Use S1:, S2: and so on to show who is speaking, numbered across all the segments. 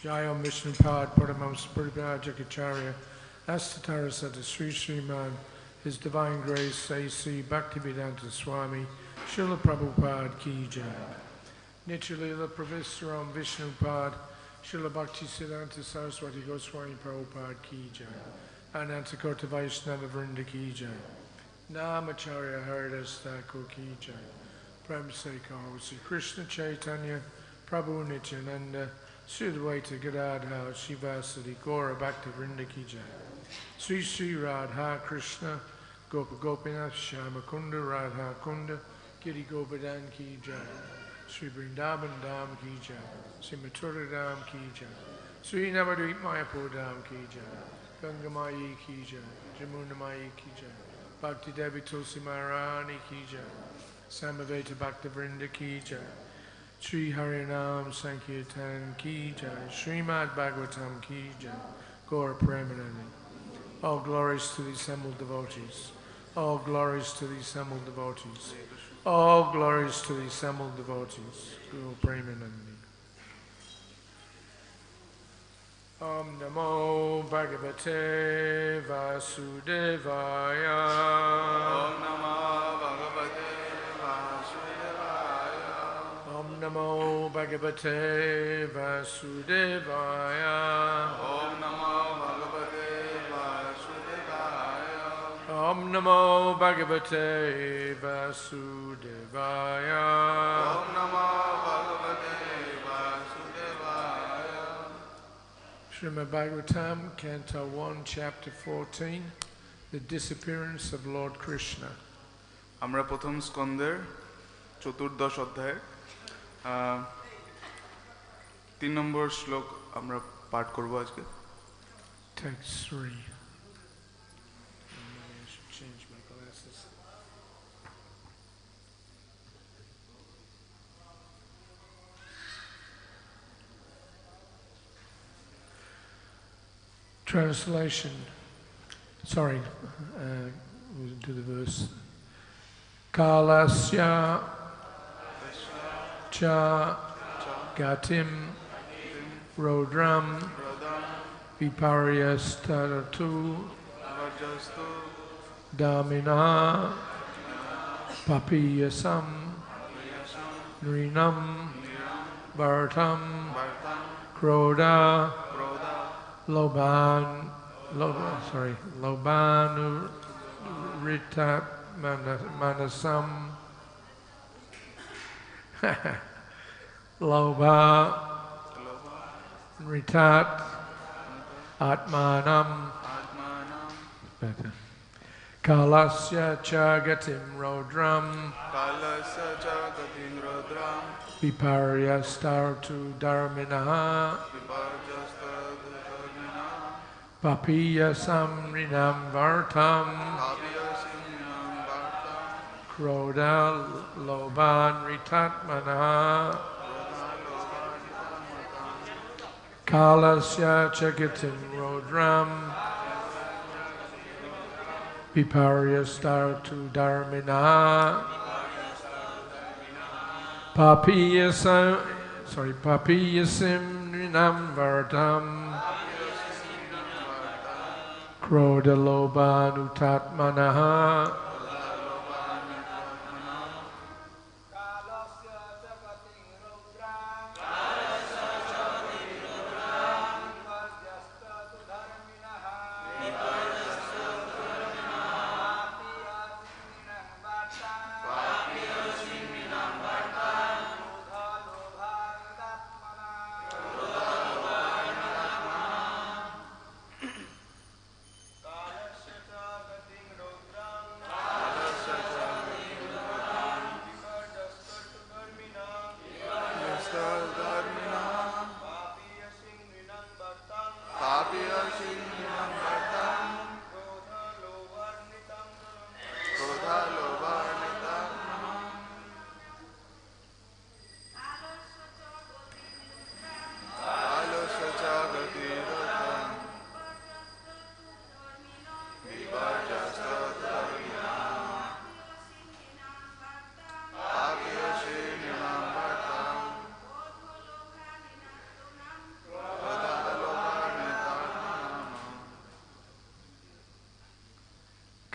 S1: Jayam Vishnupad Paramams Puripajacharya Astatara Sata Sri Sriman, His Divine Grace A.C. Bhaktivedanta Swami Srila Prabhupada Ki Jai. Nityalila Pravistharam Vishnupad Srila Bhaktisiddhanta Saraswati Goswami Prabhupada Ki Jai. Anantakota Vaishnava Vrinda Ki Jai. Namacharya Haridas Thakur Ki Jai. Prem Sekar Sri Krishna Chaitanya Prabhu Nityananda Sri Advaita Gadadhar Shivasadi Gaura Bhakti Vrinda Ki Jai. Sri Sri Radha Krishna Gopa Gopinath Shama Kunda Radha Kunda Giri Govardhan Ki Jai. Sri Vrindavan Dham Ki Jai. Sri Mathura Dham Ki Jai. Sri Navadvip Mayapur Dham Ki Jai. Ganga Mayi Ki Jai. Jamuna Mayi Ki Jai. Bhakti Devi Tulsi Maharani Ki Jai. Samaveta Bhakta Vrinda Ki Jai. Sri Harinam Sankirtan Ki Jai. Śrīmad-Bhāgavatam Ki Jai. Gaura Premanandi. All glories to the assembled devotees. All glories to the assembled devotees. All glories to the assembled devotees. Guru Premanandi. Om Namo Bhagavate Vasudevaya.
S2: Om Namo Bhagavate Vasudevaya.
S1: Om Namo Bhagavate Vasudevaya.
S2: Om Namo Bhagavate Vasudevaya.
S1: Om Namo Bhagavate Vasudevaya.
S2: Om Namo Bhagavate Vasudevaya.
S1: Śrīmad-Bhāgavatam, Canto 1, Chapter 14, The Disappearance of Lord Krishna.
S2: আমরা প্রথম স্কন্দের চতুর্দশ অধ্যায়ের 3 নম্বর শ্লোক আমরা পাঠ করব আজকে।
S1: Text 3. Maybe I should change my glasses. Translation. Sorry, we'll do the verse. Kālasya cha gatim raudrāṁ viparyastartu-dharmiṇaḥ pāpīyasīṁ nṛṇāṁ vārtāṁ krodha-lobhānṛtātmanām lobha nṛtāt ātmanām kālasya cha gatim raudrāṁ viparyastartu-dharmiṇaḥ pāpīyasīṁ nṛṇāṁ vārtāṁ krodha-lobhānṛtātmanām kālasya cha gatim raudrāṁ viparyastartu-dharmiṇaḥ pāpīyasīṁ nṛṇāṁ vārtāṁ krodha-lobhānṛtātmanām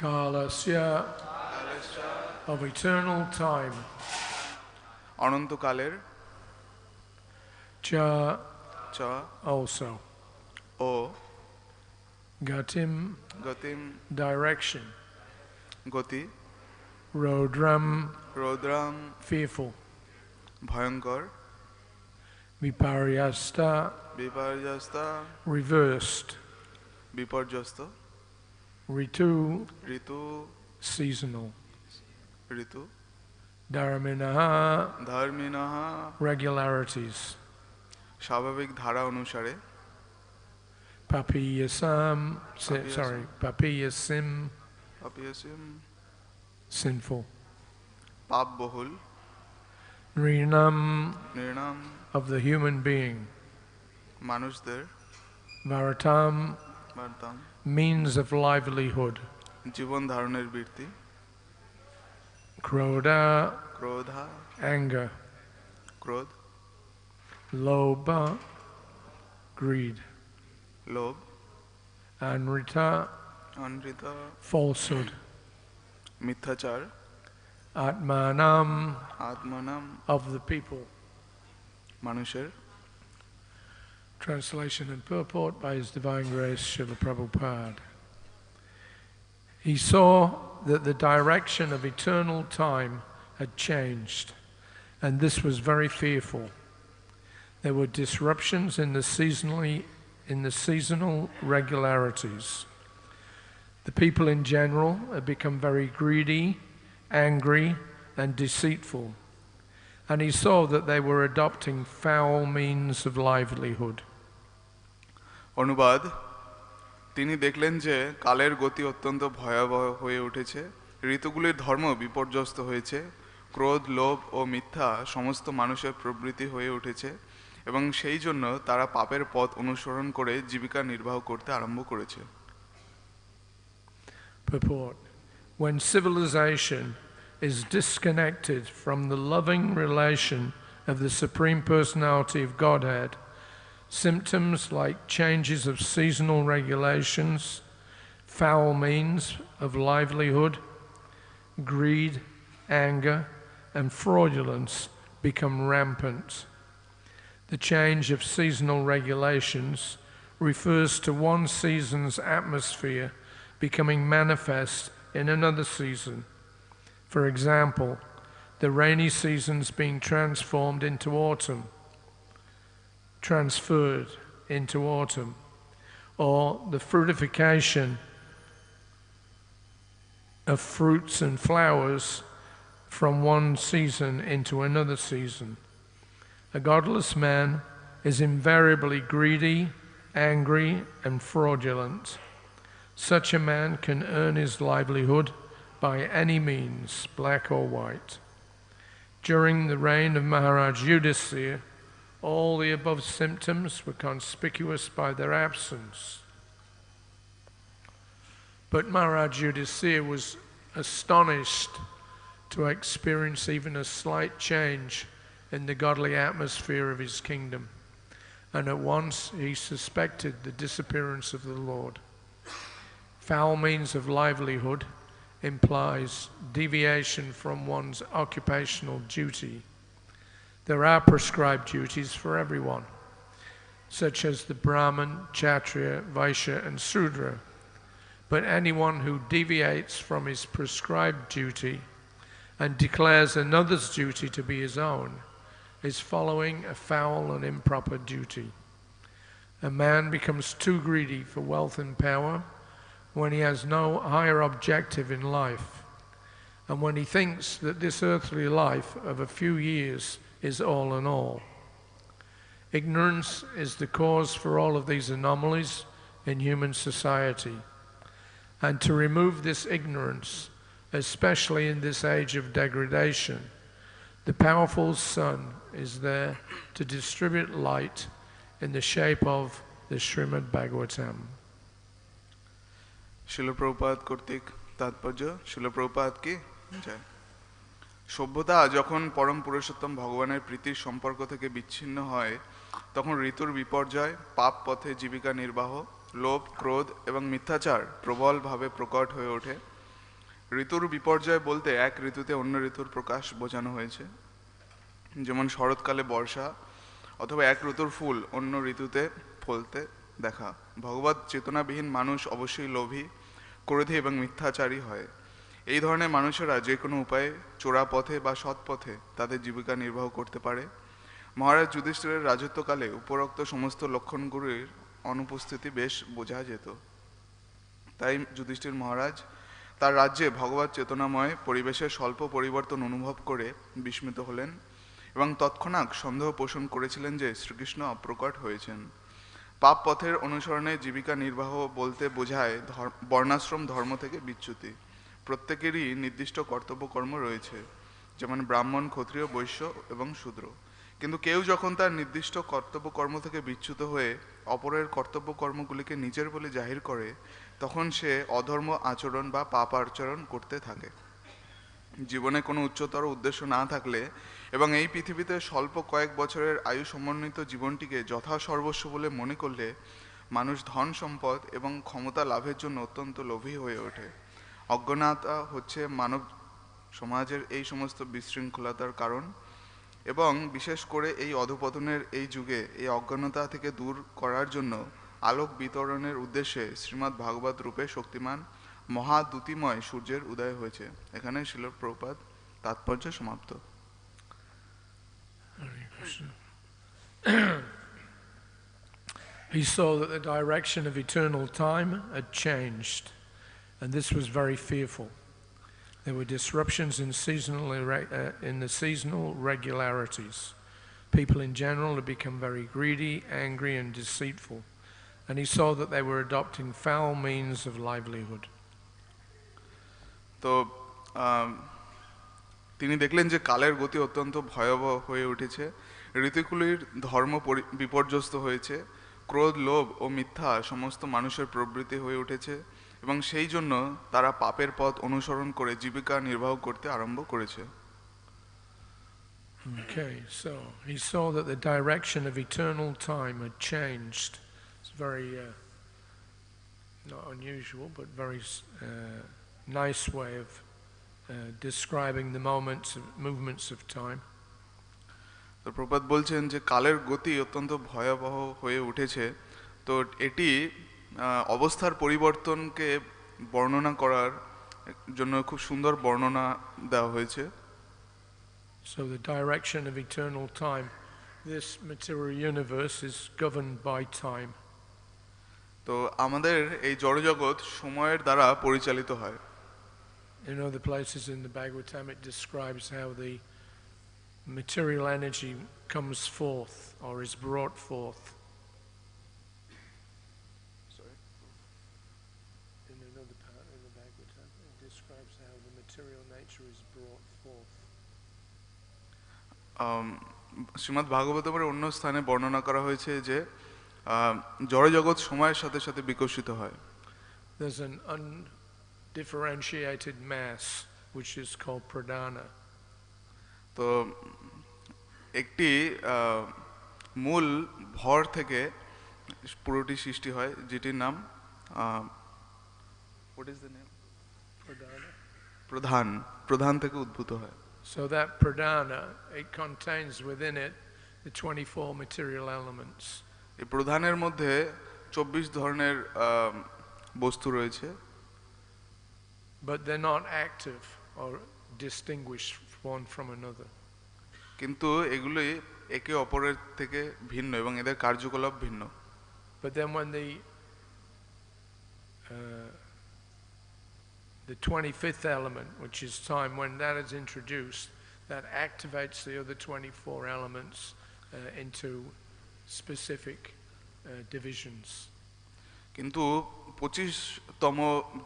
S1: kālasya of eternal time
S2: অনন্তকালের
S1: cha
S2: cha
S1: also
S2: o
S1: gatim
S2: gatim
S1: direction
S2: gati
S1: raudrāṁ
S2: raudrām
S1: fearful
S2: ভয়ঙ্কর
S1: viparyasta
S2: viparyasta
S1: reversed
S2: বিপর্যস্ত
S1: ritu
S2: ঋতু
S1: seasonal
S2: ঋতু
S1: dharmiṇaḥ
S2: ধর্মিণঃ
S1: regularities
S2: স্বাভাবিক ধারা অনুসারে
S1: pāpīyasīṁ pāpīyasīṁ
S2: pāpīyasīm
S1: sinful
S2: পাপ বহুল
S1: nṛṇāṁ
S2: nṛṇām
S1: of the human being
S2: মানুষদের
S1: vārtāṁ
S2: vārtām
S1: means of livelihood
S2: জীবন ধারণের বৃত্তি
S1: krodha
S2: ক্রোধা
S1: anger
S2: ক্রোধ
S1: lobha greed
S2: লোভ
S1: anṛta
S2: অনৃতা
S1: falsehood
S2: মিথ্যাচার
S1: ātmanām
S2: ātmanām
S1: of the people.
S2: মানুষের
S1: Translation and purport by His Divine Grace Srila Prabhupada. He saw that the direction of eternal time had changed, and this was very fearful. There were disruptions in the seasonal regularities. The people in general had become very greedy, angry, and deceitful, and he saw that they were adopting foul means of livelihood.
S2: অনুবাদ তিনি দেখলেন যে কালের গতি অত্যন্ত ভয়াবহ হয়ে উঠেছে ঋতুগুলির ধর্ম বিপর্যস্ত হয়েছে ক্রোধ লোভ ও মিথ্যা সমস্ত মানুষের প্রবৃত্তি হয়ে উঠেছে এবং সেই জন্য তারা পাপের পথ অনুসরণ করে জীবিকা নির্বাহ করতে আরম্ভ করেছে।
S1: Purport. When civilization is disconnected from the loving relation of the Supreme Personality of Godhead, symptoms like changes of seasonal regulations, foul means of livelihood, greed, anger, and fraudulence become rampant. The change of seasonal regulations refers to one season's atmosphere becoming manifest in another season. For example, the rainy seasons being transferred into autumn, or the fructification of fruits and flowers from one season into another season. A godless man is invariably greedy, angry, and fraudulent. Such a man can earn his livelihood by any means, black or white. During the reign of Mahārāja Yudhiṣṭhira, all the above symptoms were conspicuous by their absence. But Mahārāja Yudhiṣṭhira was astonished to experience even a slight change in the godly atmosphere of his kingdom, and at once he suspected the disappearance of the Lord. Foul means of livelihood implies deviation from one's occupational duty. There are prescribed duties for everyone, such as the Brahman, Kshatriya, Vaishya, and Sudra. But anyone who deviates from his prescribed duty and declares another's duty to be his own is following a foul and improper duty. A man becomes too greedy for wealth and power when he has no higher objective in life, and when he thinks that this earthly life of a few years is all in all. Ignorance is the cause for all of these anomalies in human society, and to remove this ignorance, especially in this age of degradation, the powerful sun is there to distribute light in the shape of the Śrīmad-Bhāgavatam.
S2: শিল প্রভুপাদ কর্তৃক তাৎপর্য। শিল প্রভুপাদ কি জয়। সভ্যতা যখন পরম পুরুষোত্তম ভগবানের প্রীতির সম্পর্ক থেকে বিচ্ছিন্ন হয়, তখন ঋতুর বিপর্যয়, পাপ পথে জীবিকা নির্বাহ, লোভ, ক্রোধ এবং মিথ্যাচার প্রবলভাবে প্রকট হয়ে ওঠে। ঋতুর বিপর্যয় বলতে এক ঋতুতে অন্য ঋতুর প্রকাশ বোঝানো হয়েছে, যেমন শরৎকালে বর্ষা, অথবা এক ঋতুর ফুল অন্য ঋতুতে ফলতে দেখা। ভগবত চেতনাবিহীন মানুষ অবশ্যই লোভী, ক্রোধী এবং মিথ্যাচারী হয়। এই ধরনের মানুষেরা যে কোনো উপায়ে চোরা পথে বা সৎ পথে তাদের জীবিকা নির্বাহ করতে পারে। মহারাজ যুধিষ্ঠিরের রাজত্বকালে উপরোক্ত সমস্ত লক্ষণগুলির অনুপস্থিতি বেশ বোঝা যেত। তাই যুধিষ্ঠির মহারাজ তার রাজ্যে ভগবত চেতনাময় পরিবেশের স্বল্প পরিবর্তন অনুভব করে বিস্মিত হলেন এবং তৎক্ষণাৎ সন্দেহ পোষণ করেছিলেন যে শ্রীকৃষ্ণ অপ্রকট হয়েছেন। পাপ পথের অনুসরণে জীবিকা নির্বাহ বলতে বোঝায় বর্ণাশ্রম ধর্ম থেকে বিচ্যুতি। প্রত্যেকেরই নির্দিষ্ট কর্তব্যকর্ম রয়েছে, যেমন ব্রাহ্মণ, ক্ষত্রিয়, বৈশ্য এবং শূদ্র। কিন্তু কেউ যখন তার নির্দিষ্ট কর্তব্যকর্ম থেকে বিচ্যুত হয়ে অপরের কর্তব্যকর্মগুলিকে নিজের বলে জাহির করে, তখন সে অধর্ম আচরণ বা পাপ আচরণ করতে থাকে। জীবনে কোনো উচ্চতর উদ্দেশ্য না থাকলে এবং এই পৃথিবীতে স্বল্প কয়েক বছরের আয়ু সমন্বিত জীবনটিকে যথাসর্বস্ব বলে মনে করলে মানুষ ধন সম্পদ এবং ক্ষমতা লাভের জন্য অত্যন্ত লোভী হয়ে ওঠে। অজ্ঞানতা হচ্ছে মানব সমাজের এই সমস্ত বিশৃঙ্খলতার কারণ, এবং বিশেষ করে এই অধঃপতনের এই যুগে এই অজ্ঞানতা থেকে দূর করার জন্য আলোক বিতরণের উদ্দেশ্যে শ্রীমদ্ ভাগবত রূপে শক্তিমান মহাদ্যুতিময় সূর্যের উদয় হয়েছে। এখানে শিল প্রভুপাদ তাৎপর্য সমাপ্ত।
S1: He saw that the direction of eternal time had changed, and this was very fearful. There were disruptions in the seasonal regularities. People in general had become very greedy, angry, and deceitful, and he saw that they were adopting foul means of livelihood.
S2: তো তিনি দেখলেন যে কালের গতি অত্যন্ত ভয়াবহ হয়ে উঠেছে, ঋতুগুলির ধর্ম বিপর্যস্ত হয়েছে, ক্রোধ, লোভ ও মিথ্যা সমস্ত মানুষের প্রবৃত্তি হয়ে উঠেছে এবং সেই জন্য তারা পাপের পথ অনুসরণ করে জীবিকা নির্বাহ করতে আরম্ভ করেছে।
S1: Okay, so he saw that the direction of eternal time had changed. It's very not unusual, but very nice way of describing the movements of time.
S2: তো প্রভুপাদ বলছেন যে কালের গতি অত্যন্ত ভয়াবহ হয়ে উঠেছে, তো এটি অবস্থার পরিবর্তনকে বর্ণনা করার জন্য খুব সুন্দর বর্ণনা দেওয়া হয়েছে।
S1: So the direction of eternal time, this material universe is governed by time.
S2: তো আমাদের এই জড়জগৎ সময়ের দ্বারা পরিচালিত হয়।
S1: In other places in the Bhagavatam it describes how the material energy comes forth or is brought forth.
S2: Sorry?
S1: In another part in the Bhagavatam it describes how the material nature is brought forth.
S2: Shrimad ভাগবতমের অন্য স্থানে বর্ণনা করা হয়েছে যে জড়জগৎ সময়ের সাথে সাথে বিকশিত হয়।
S1: There's an undifferentiated mass which is called pradhana.
S2: তো একটি মূল ভর থেকে পুরোটি সৃষ্টি হয়, যেটির নাম what is the name? প্রধান, প্রধান থেকে উদ্ভূত হয়।
S1: So that pradhana, it contains within it the 24 material elements.
S2: এই প্রধানের মধ্যে 24 ধরনের বস্তু রয়েছে।
S1: But they're not active or distinguished one from another.
S2: কিন্তু এগুলি একে অপরের থেকে ভিন্ন এবং এদের কার্যকলাপ ভিন্ন।
S1: But then when the 25th element, which is time, when that is introduced, that activates the other 24 elements into specific divisions.
S2: কিন্তু 25তম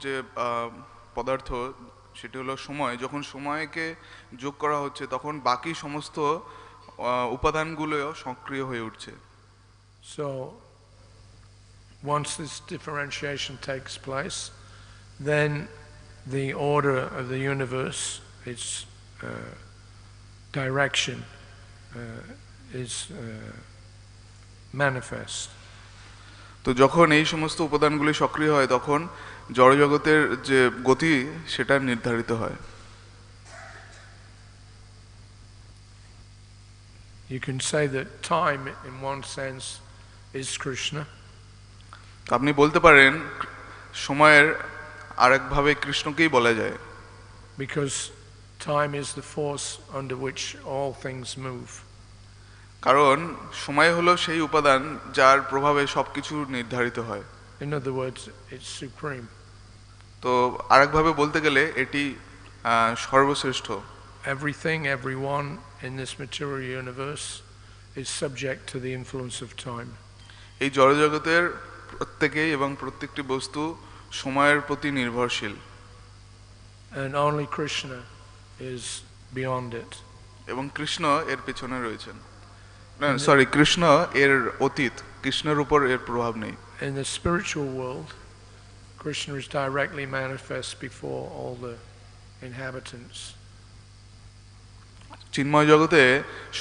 S2: যে পদার্থ সেটি হলো সময়, যখন সময়কে যোগ করা হচ্ছে তখন বাকি সমস্ত উপাদানগুলো সক্রিয় হয়ে উঠছে।
S1: So once this differentiation takes place, then the order of the universe, its direction is manifest.
S2: তো যখন এই সমস্ত উপাদানগুলি সক্রিয় হয় তখন জড়জগতের যে গতি সেটা নির্ধারিত হয়।
S1: You can say that time in one sense is Krishna.
S2: আপনি বলতে পারেন সময়ের আরেকভাবে কৃষ্ণকেই বলা যায়।
S1: Because time is the force under which all things move.
S2: কারণ সময় হলো সেই উপাদান যার প্রভাবে সবকিছু নির্ধারিত হয়।
S1: In other words, it's supreme.
S2: তো আরেকভাবে বলতে গেলে এটি সর্বশ্রেষ্ঠ।
S1: Everything, everyone in this material universe is subject to the influence of time.
S2: এই জড়জগতের প্রত্যেকেই এবং প্রত্যেকটি বস্তু সময়ের প্রতি নির্ভরশীল।
S1: And only Krishna is beyond it.
S2: এবং কৃষ্ণ এর পেছনে রয়েছেন। সরি, কৃষ্ণ এর অতীত, কৃষ্ণের উপর এর প্রভাব নেই।
S1: In the spiritual world, Krishna is directly manifest before all the inhabitants.
S2: চিন্ময় জগতে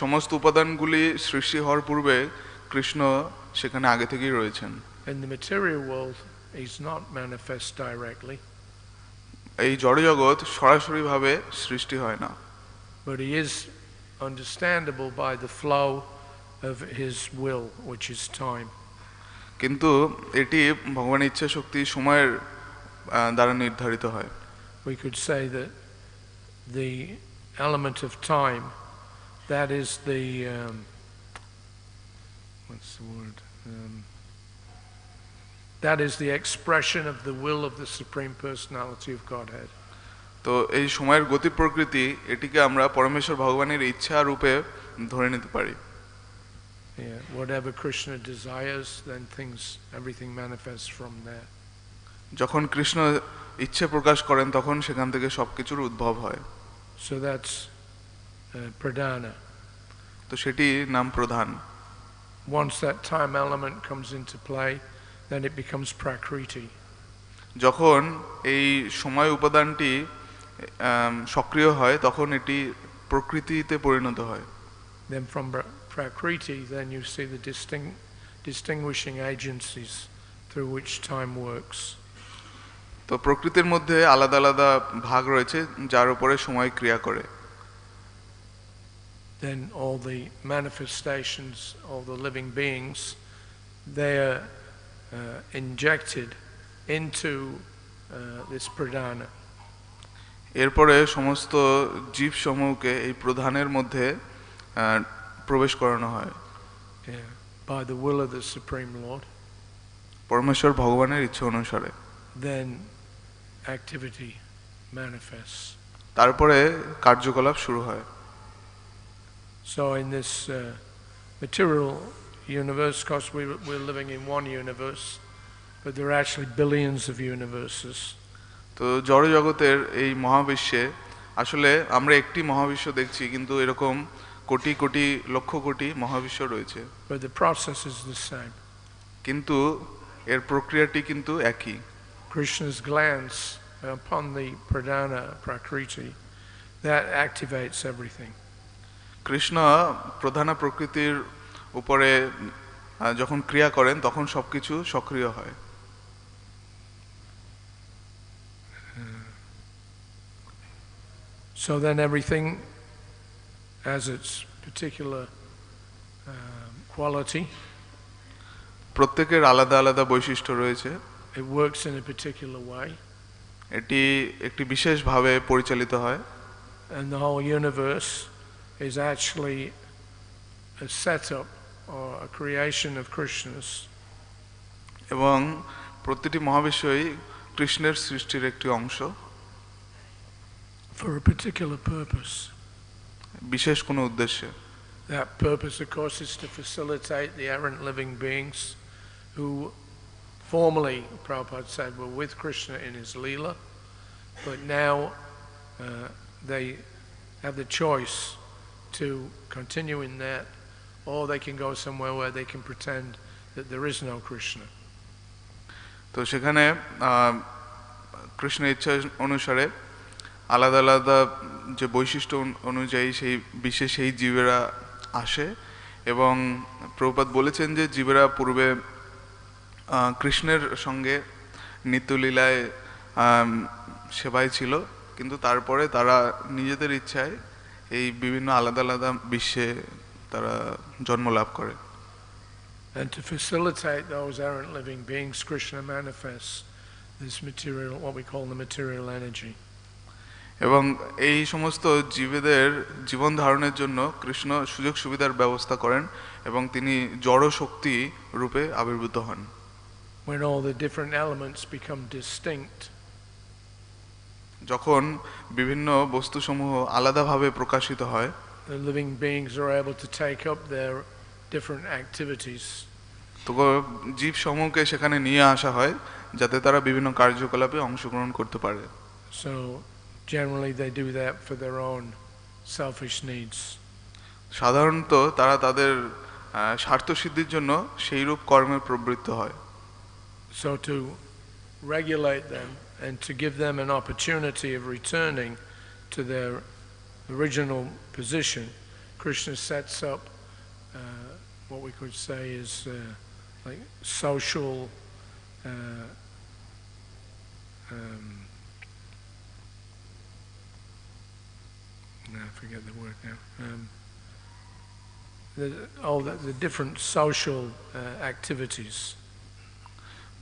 S2: সমস্ত উপাদানগুলি সৃষ্টি হওয়ার পূর্বে কৃষ্ণ সেখানে আগে থেকেই রয়েছেন।
S1: In the material world, he's not manifest directly.
S2: এই জড়জগৎ সরাসরিভাবে সৃষ্টি হয় না।
S1: But he is understandable by the flow of his will, which is time.
S2: কিন্তু এটি ভগবানের ইচ্ছা শক্তি সময়ের দ্বারা নির্ধারিত হয়।
S1: We could say that the element of time, that is the what's the word? That is the expression of the will of the Supreme Personality of Godhead.
S2: তো এই সময়ের গতি প্রকৃতি, এটিকে আমরা পরমেশ্বর ভগবানের ইচ্ছা রূপে ধরে নিতে পারি।
S1: Yeah, whatever Krishna desires, then everything manifests from there.
S2: যখন কৃষ্ণ ইচ্ছে প্রকাশ করেন তখন সেখান থেকে সবকিছুর উদ্ভব হয়।
S1: So that's pradhana.
S2: তো সেটি নাম প্রধান।
S1: Once that time element comes into play, then it becomes prakriti.
S2: যখন এই সময় উপাদানটি সক্রিয় হয় তখন এটি প্রকৃতিতে পরিণত হয়।
S1: Then from prakriti, then you see the distinguishing agencies through which time works.
S2: তো প্রকৃতির মধ্যে আলাদা আলাদা ভাগ রয়েছে যার উপরে সময় ক্রিয়া করে।
S1: Then all the manifestations, all the living beings, they are injected into this pradhana.
S2: এরপরে সমস্ত জীব সমূহকে এই প্রধানের মধ্যে প্রবেশ করানো হয়।
S1: By the will of the Supreme Lord.
S2: পরমেশ্বর ভগবানের ইচ্ছা অনুসারে।
S1: Then activity manifests.
S2: তারপরে কার্যকলাপ শুরু হয়।
S1: So in this material universe, of course we're living in one universe, but there are actually billions of universes.
S2: তো জড় জগতের এই মহাবিশ্বে আসলে আমরা একটি মহাবিশ্ব দেখছি, কিন্তু এরকম কোটি কোটি লক্ষ কোটি মহাবিশ্ব রয়েছে।
S1: But the process is the same.
S2: কিন্তু এর প্রক্রিয়াটি কিন্তু একই।
S1: Krishna's glance upon the pradhana prakriti, that activates everything.
S2: Krishna প্রধান প্রকৃতির উপরে যখন ক্রিয়া করেন তখন সবকিছু সক্রিয় হয়।
S1: So then everything has its particular quality.
S2: প্রত্যেকের আলাদা আলাদা বৈশিষ্ট্য রয়েছে।
S1: It works in a particular way.
S2: এটি একটি বিশেষ ভাবে পরিচালিত হয়।
S1: And the whole universe is actually a setup or a creation of Krishna's.
S2: এবং প্রতিটি মহাবিশ্বই কৃষ্ণের সৃষ্টির একটি অংশ।
S1: For a particular purpose.
S2: বিশেষ কোনো উদ্দেশ্যে।
S1: That purpose, of course, is to facilitate the errant living beings who formerly, Prabhupada said, were with Krishna in his Leela, but now they have the choice to continue in that, or they can go somewhere where they can pretend that there is no Krishna.
S2: তো সেখানে কৃষ্ণের ইচ্ছা অনুসারে আলাদা আলাদা যে বৈশিষ্ট্য অনুযায়ী সেই বিশেষ সেই জীবেরা আসে, এবং প্রভুপাদ বলেছেন যে জীবেরা পূর্বে কৃষ্ণের সঙ্গে নিত্যলীলায় সেবায় ছিল, কিন্তু তারপরে তারা নিজেদের ইচ্ছায় এই বিভিন্ন আলাদা আলাদা বিশ্বে তারা জন্ম লাভ করে।
S1: And to facilitate those errant living beings, Krishna manifests this material, what we call the material energy.
S2: এবং এই সমস্ত জীবেদের জীবন ধারণের জন্য কৃষ্ণ সুযোগ সুবিধার ব্যবস্থা করেন এবং তিনি জড় শক্তি রূপে আবির্ভূত হন।
S1: When all the different elements become distinct,
S2: যখন বিভিন্ন বস্তুসমূহ আলাদাভাবে প্রকাশিত হয়,
S1: the living beings are able to take up their different activities.
S2: তো জীব সমূহকে সেখানে নিয়ে আসা হয় যাতে তারা বিভিন্ন কার্যকলাপে অংশগ্রহণ করতে পারে।
S1: So generally they do that for their own selfish needs.
S2: সাধারণত তারা তাদের স্বার্থ সিদ্ধির জন্য সেই রূপ কর্মে প্রবৃত্ত হয়।
S1: So to regulate them and to give them an opportunity of returning to their original position, Krishna sets up what we could say is like social I forget the word now. The different social activities.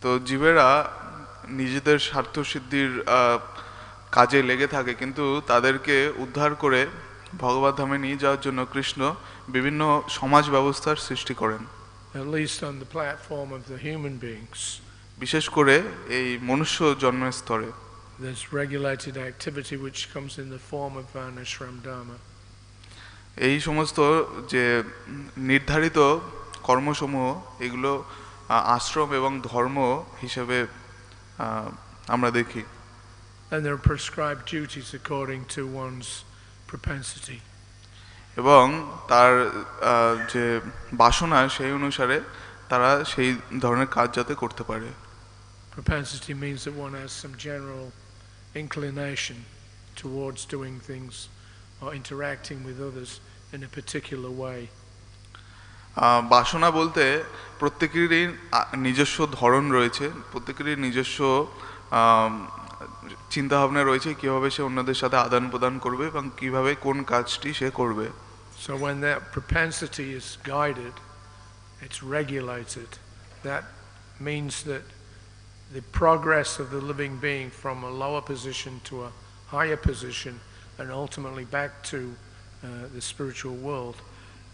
S2: তো জীবেরা নিজেদের স্বার্থ সিদ্ধির কাজে লেগে থাকে, কিন্তু তাদেরকে উদ্ধার করে ভগবত ধামে নিয়ে যাওয়ার জন্য কৃষ্ণ বিভিন্ন সমাজ ব্যবস্থার সৃষ্টি করেন।
S1: At least on the platform of the human beings.
S2: বিশেষ করে এই মনুষ্য জন্মের স্তরে।
S1: There's regulated activity which comes in the form of varnashram dharma.
S2: এই সমস্ত যে নির্ধারিত কর্মসমূহ এগুলো আশ্রম এবং ধর্ম হিসেবে আমরা দেখি।
S1: And there are prescribed duties according to one's propensity.
S2: এবং তার যে বাসনা সেই অনুসারে তারা সেই ধরনের কাজ যাতে করতে পারে।
S1: Propensity means that one has some general inclination towards doing things or interacting with others in a particular way.
S2: বাসনা বলতে প্রত্যেকেরই নিজস্ব ধরন রয়েছে, প্রত্যেকেরই নিজস্ব চিন্তা ভাবনা রয়েছে কিভাবে সে অন্যদের সাথে আদান প্রদান করবে এবং কিভাবে কোন কাজটি সে করবে।
S1: So when that propensity is guided, it's regulated. That means that the progress of the living being from a lower position to a higher position and ultimately back to the spiritual world,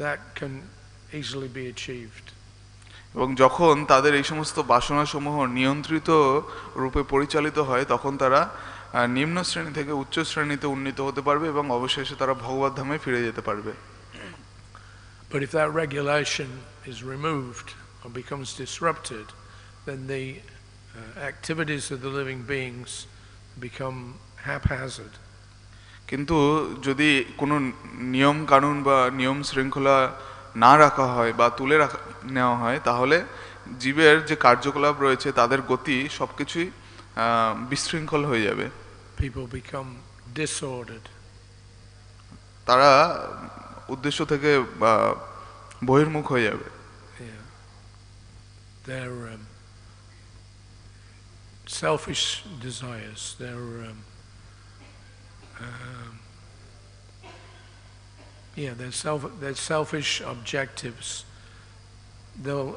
S1: that can easily be achieved.
S2: এবং যখন তাদের এই সমস্ত বাসনাসমূহ নিয়ন্ত্রিত রূপে পরিচালিত হয় তখন তারা নিম্ন শ্রেণী থেকে উচ্চ শ্রেণীতে উন্নীত হতে পারবে এবং অবশেষে তারা ভগবত ধামে ফিরে যেতে পারবে।
S1: But if that regulation is removed or becomes disrupted, then the activities of the living beings become haphazard.
S2: কিন্তু যদি কোনো নিয়ম কানুন বা নিয়ম শৃঙ্খলা না রাখা হয় বা তুলে নেওয়া হয় তাহলে জীবের যে কার্যকলাপ রয়েছে তাদের গতি সবকিছুই বিশৃঙ্খল হয়ে যাবে।
S1: People become disordered.
S2: তারা উদ্দেশ্য থেকে বহির্মুখ হয়ে যাবে।
S1: Yeah. Their selfish desires, their their selfish objectives. They'll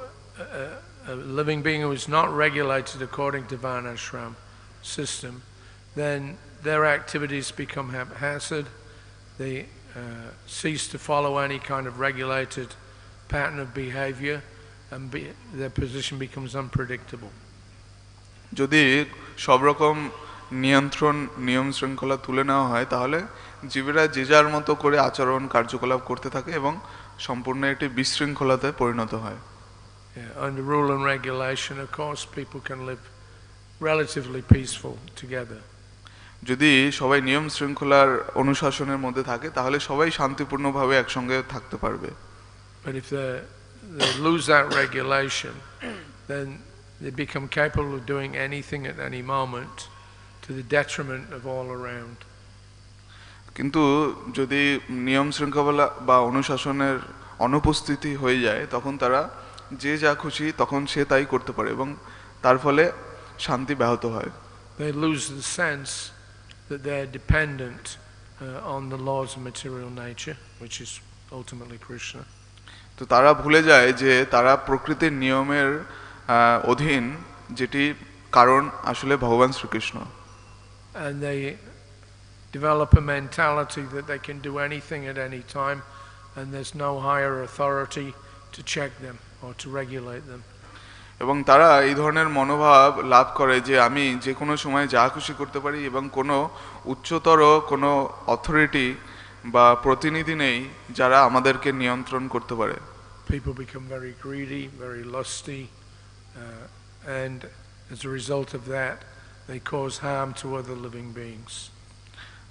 S1: a living being who is not regulated according to varnashram system, then their activities become haphazard. They cease to follow any kind of regulated pattern of behavior, and their position becomes unpredictable.
S2: যদি সব রকম নিয়ন্ত্রণ নিয়ম শৃঙ্খলা তুলে নেওয়া হয় তাহলে জীবেরা যে যার মতো করে আচরণ কার্যকলাপ করতে থাকে এবং সম্পূর্ণ একটি বিশৃঙ্খলাতে পরিণত হয়।
S1: Under rule and regulation, of course, people can live relatively peaceful together.
S2: যদি সবাই নিয়ম শৃঙ্খলার অনুশাসনের মধ্যে থাকে তাহলে সবাই শান্তিপূর্ণভাবে একসঙ্গে থাকতে পারবে।
S1: But if they lose that regulation, then they become capable of doing anything at any moment to the detriment of all around.
S2: কিন্তু যদি নিয়ম শৃঙ্খলা বা অনুশাসনের অনুপস্থিতি হয়ে যায় তখন তারা যে যা খুশি তখন সে তাই করতে পারে এবং তার ফলে শান্তি ব্যাহত হয়।
S1: They lose the sense that they're dependent on the laws of material nature, which is ultimately Krishna.
S2: তো তারা ভুলে যায় যে তারা প্রকৃতির নিয়মের অধীন, যেটি কারণ আসলে ভগবান Shrikrishna.
S1: And they develop a mentality that they can do anything at any time and there's no higher authority to check them or to regulate them.
S2: এবং তারা এই ধরনের মনোভাব লাভ করে যে আমি যে কোনো সময় যা খুশি করতে পারি এবং কোনো উচ্চতর কোনো অথরিটি বা প্রতিনিধি নেই যারা আমাদেরকে নিয়ন্ত্রণ করতে পারে।
S1: People become very greedy, very lusty, and as a result of that they cause harm to other living beings.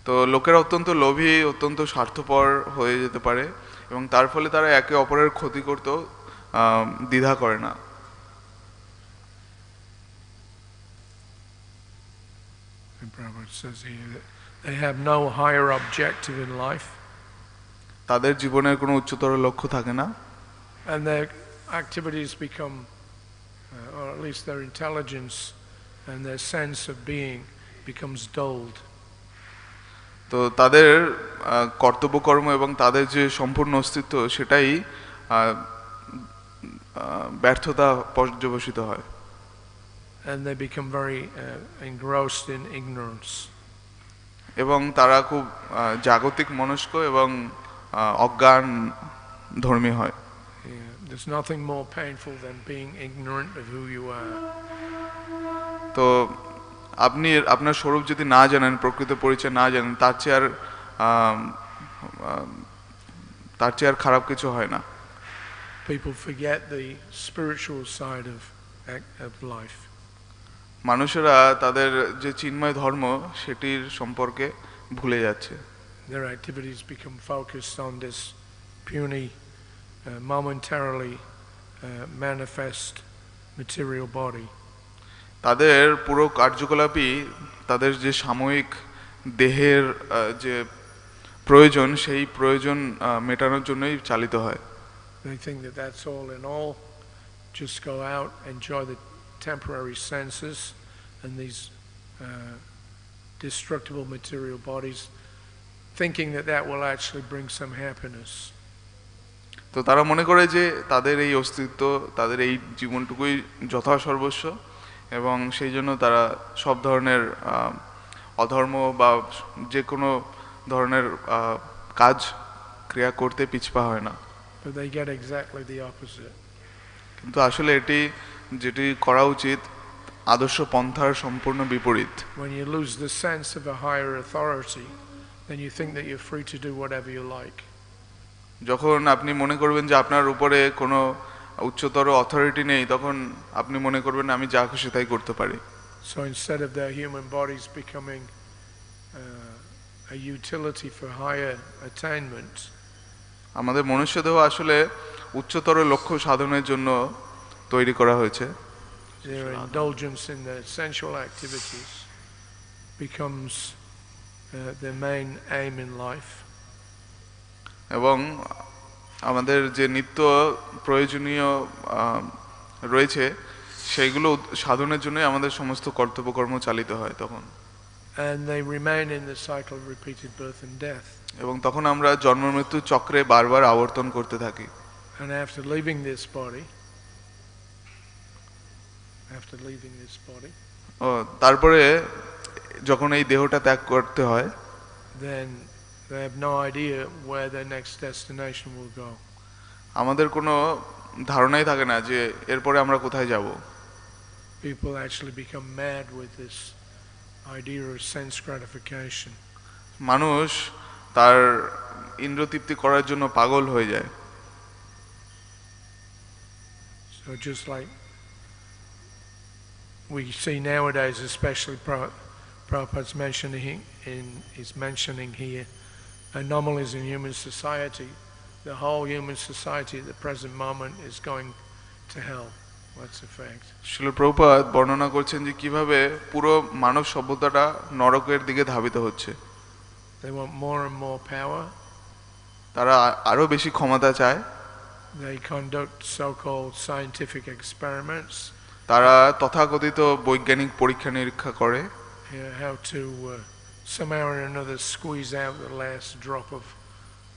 S2: তো লোকেরা অত্যন্ত লোভী, অত্যন্ত স্বার্থপর হয়ে যেতে পারে এবং তার ফলে তারা একে অপরের ক্ষতি করতেও দ্বিধা করে না।
S1: Purport says here that they have no higher objective in life.
S2: তাদের জীবনের কোনো উচ্চতর লক্ষ্য থাকে না।
S1: And their activities become, or at least their intelligence and their sense of being becomes dulled.
S2: তো তাদের কর্তব্যকর্ম এবং তাদের যে সম্পূর্ণ অস্তিত্ব সেটাই ব্যর্থতা পর্যবসিত হয়।
S1: And they become very engrossed in ignorance.
S2: এবং তারা খুব জাগতিক মনস্ক এবং অজ্ঞান ধর্মী হয়।
S1: There's nothing more painful than being ignorant of who you are.
S2: তো আপনি আপনার স্বরূপ যদি না জানেন, প্রকৃত পরিচয় না জানেন, তার চেয়ে আর খারাপ কিছু হয় না।
S1: People forget the spiritual side of life.
S2: মানুষেরা তাদের যে চিন্ময় ধর্ম সেটির সম্পর্কে ভুলে যাচ্ছে।
S1: Their activities become focused on this puny, momentarily manifest material body.
S2: তাদের পুরো কার্যকলাপই তাদের যে সাময়িক দেহের যে প্রয়োজন সেই প্রয়োজন মেটানোর জন্যই চালিত হয়।
S1: They think that that's all in all. Just go out, enjoy the temporary senses and these destructible material bodies, thinking that that will actually bring some happiness.
S2: তো তারা মনে করে যে তাদের এই অস্তিত্ব, তাদের এই জীবনটুকুই যথাসর্বস্ব, এবং সেই জন্য তারা সব ধরনের অধর্ম বা যে কোনো ধরনের কাজ ক্রিয়া করতে পিছপা হয় না।
S1: But they get exactly the opposite.
S2: কিন্তু আসলে এটি যেটি করা উচিত আদর্শ পন্থার সম্পূর্ণ বিপরীত।
S1: When you lose the sense of a higher authority, then you think that you're free to do whatever you like.
S2: যখন আপনি মনে করবেন যে আপনার উপরে কোনো উচ্চতর অথরিটি নেই, তখন আপনি মনে করবেন আমি যা খুশি তাই করতে পারি।
S1: So instead of their human bodies becoming a utility for higher attainment,
S2: আমাদের মনুষ্য দেহ আসলে উচ্চতর লক্ষ্য সাধনের জন্য তৈরি করা হয়েছে।
S1: their indulgence in the sensual activities becomes their main aim in life.
S2: এবং আমাদের যে নিত্য প্রয়োজনীয় রয়েছে সেইগুলো সাধনের জন্যই আমাদের সমস্ত কর্তব্যকর্ম চালিত হয় তখন।
S1: And they remain in the cycle of repeated birth and death.
S2: এবং তখন আমরা জন্ম মৃত্যু চক্রে বারবার আবর্তন করতে থাকি।
S1: And after leaving this body,
S2: তারপরে যখন এই দেহটা ত্যাগ করতে হয়,
S1: then they have no idea where their next destination will go.
S2: আমাদের কোনো ধারণাই থাকে না যে এরপরে আমরা কোথায় যাব।
S1: People actually become mad with this idea of sense gratification.
S2: মানুষ তার ইন্দ্রতৃপ্তি করার জন্য পাগল হয়ে যায়।
S1: So just like we see nowadays, especially Prabhupada's mentioning here anomalies in human society. The whole human society at the present moment is going to hell. That's a fact.
S2: Srila Prabhupada বর্ণনা করছেন যে কিভাবে পুরো মানব সভ্যতাটা নরকের দিকে ধাবিত হচ্ছে।
S1: They want more and more power.
S2: তারা আরো বেশি ক্ষমতা চায়।
S1: They conduct so-called scientific experiments.
S2: তারা তথাকথিত বৈজ্ঞানিক পরীক্ষা নিরীক্ষা করে
S1: how to somehow or another squeeze out the last drop of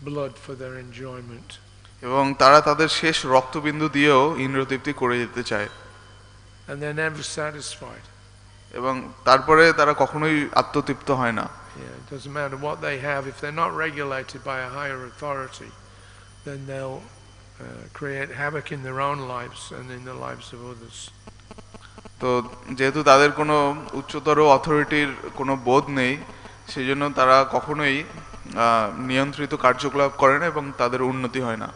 S1: blood for their enjoyment.
S2: এবং তারা তাদের শেষ রক্তবিন্দু দিয়েও ইন্দ্রতৃপ্তি করে যেতে চায়।
S1: And they're never satisfied.
S2: এবং তারপরে তারা কখনোই আত্মতৃপ্ত হয় না।
S1: It doesn't matter what they have, if they're not regulated by a higher authority, then they'll create havoc in their own lives and in the lives of others.
S2: তো যেহেতু তাদের কোনো উচ্চতর অথরিটির কোনো বোধ নেই, সেই জন্য তারা কখনোই নিয়ন্ত্রিত কার্যকলাপ করে না এবং তাদের উন্নতি হয় না।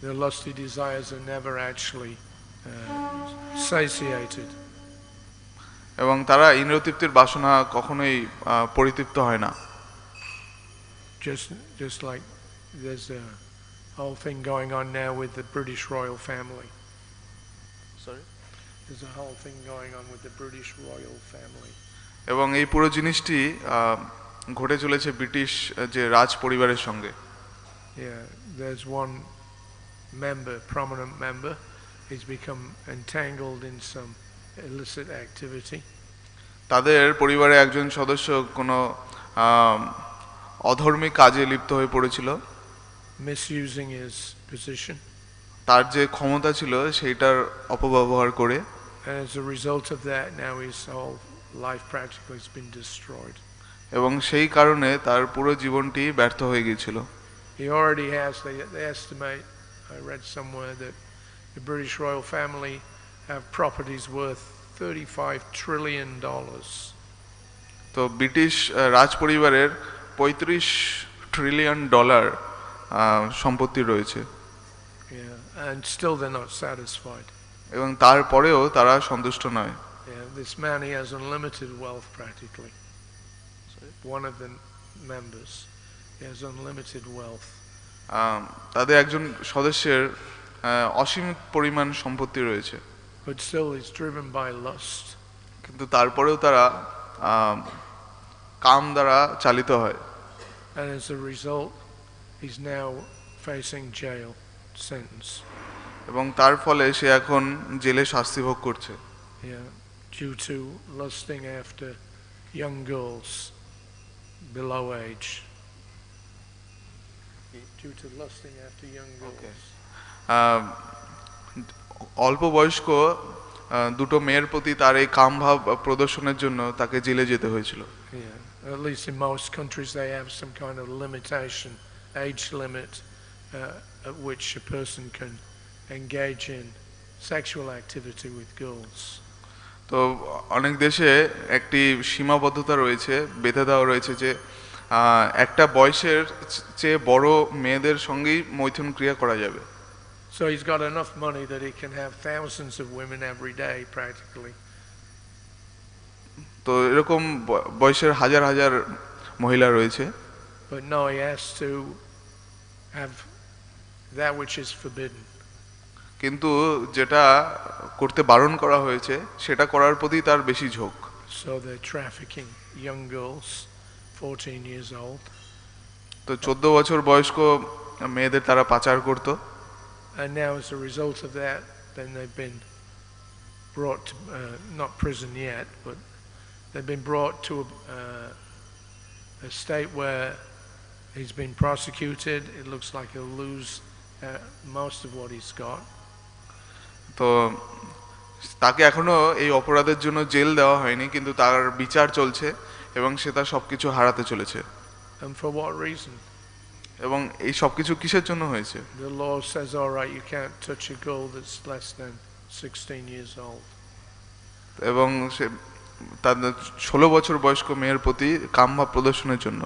S1: Their lusty desires are never actually satiated.
S2: এবং তারা ইন্দ্রতৃপ্তির বাসনা কখনোই পরিতৃপ্ত হয় না।
S1: Just like there's a whole thing going on now with the British royal family.
S2: Sorry?
S1: There's a whole thing going on with the British royal family.
S2: এবং এই পুরো জিনিসটি ঘটে চলেছে ব্রিটিশ যে রাজ পরিবারের সঙ্গে।
S1: There's one member, prominent member, he's become entangled in some illicit activity.
S2: তাদের পরিবারে একজন সদস্য কোনো অধর্মিক কাজে লিপ্ত হয়ে পড়েছিল।
S1: Misusing his position.
S2: তার যে ক্ষমতা ছিল সেইটার অপব্যবহার করে।
S1: And as a result of that, now his whole life practically has been destroyed.
S2: এবং সেই কারণে তার পুরো জীবনটি ব্যর্থ হয়ে গিয়েছিল।
S1: He already has, they estimate, I read somewhere that the British royal family have properties worth $35 trillion.
S2: তো British রাজ পরিবারের $35 ট্রিলিয়ন সম্পত্তি রয়েছে।
S1: And still they're not satisfied.
S2: এবং তারপরেও তারা সন্তুষ্ট নয়।
S1: This man, he has unlimited wealth practically. One of the members, he has unlimited wealth.
S2: তাদের একজন সদস্যের অসীমিত পরিমাণ সম্পত্তি রয়েছে,
S1: but still he's driven by lust.
S2: কিন্তু তারপরেও তারা কাম দ্বারা চালিত হয়,
S1: And as a result, he's now facing jail sentence.
S2: এবং তার ফলে সে এখন জেলে শাস্তি ভোগ করছে।
S1: Yeah, due to lusting after young girls below age. Due to lusting after young girls.
S2: অল্প বয়স্ক দুটো মেয়ের প্রতি তার এই কামভাব প্রদর্শনের জন্য তাকে জেলে যেতে হয়েছিল।
S1: Yeah, at least in most countries they have some kind of limitation, age limit, at which a person can engage in sexual activity with girls.
S2: তো অনেক দেশে একটি সীমাবদ্ধতা রয়েছে, বেঁধে দেওয়া রয়েছে যে একটা বয়সের চেয়ে বড় মেয়েদের সঙ্গেই মৈথুন ক্রিয়া করা যাবে।
S1: So he's got enough money that he can have thousands of women every day practically.
S2: তো এরকম বয়সের হাজার হাজার মহিলা রয়েছে,
S1: But no, he has to have that which is forbidden.
S2: কিন্তু যেটা করতে বারণ করা হয়েছে সেটা করার প্রতি তার বেশি ঝোঁক।
S1: So they're trafficking young girls, 14 years old.
S2: তো 14 বছর বয়স্ক মেয়েদের তারা পাচার করত।
S1: And now as a result of that, then they've been brought to, not prison yet, but they've been brought to a state where he's been prosecuted. It looks like he'll lose most of what he's got.
S2: তো তাকে এখনো এই অপরাধের জন্য jail দেওয়া হয়নি, কিন্তু তার বিচার চলছে এবং সে তার সবকিছু হারাতে চলেছে।
S1: And for what reason?
S2: এবং এই সবকিছু কিসের জন্য হয়েছে?
S1: The law says, all right, you can't touch a girl that's less than 16 years old.
S2: এবং সে তার 16 বছর বয়স্ক মেয়ের প্রতি কামভাব প্রদর্শনের জন্য।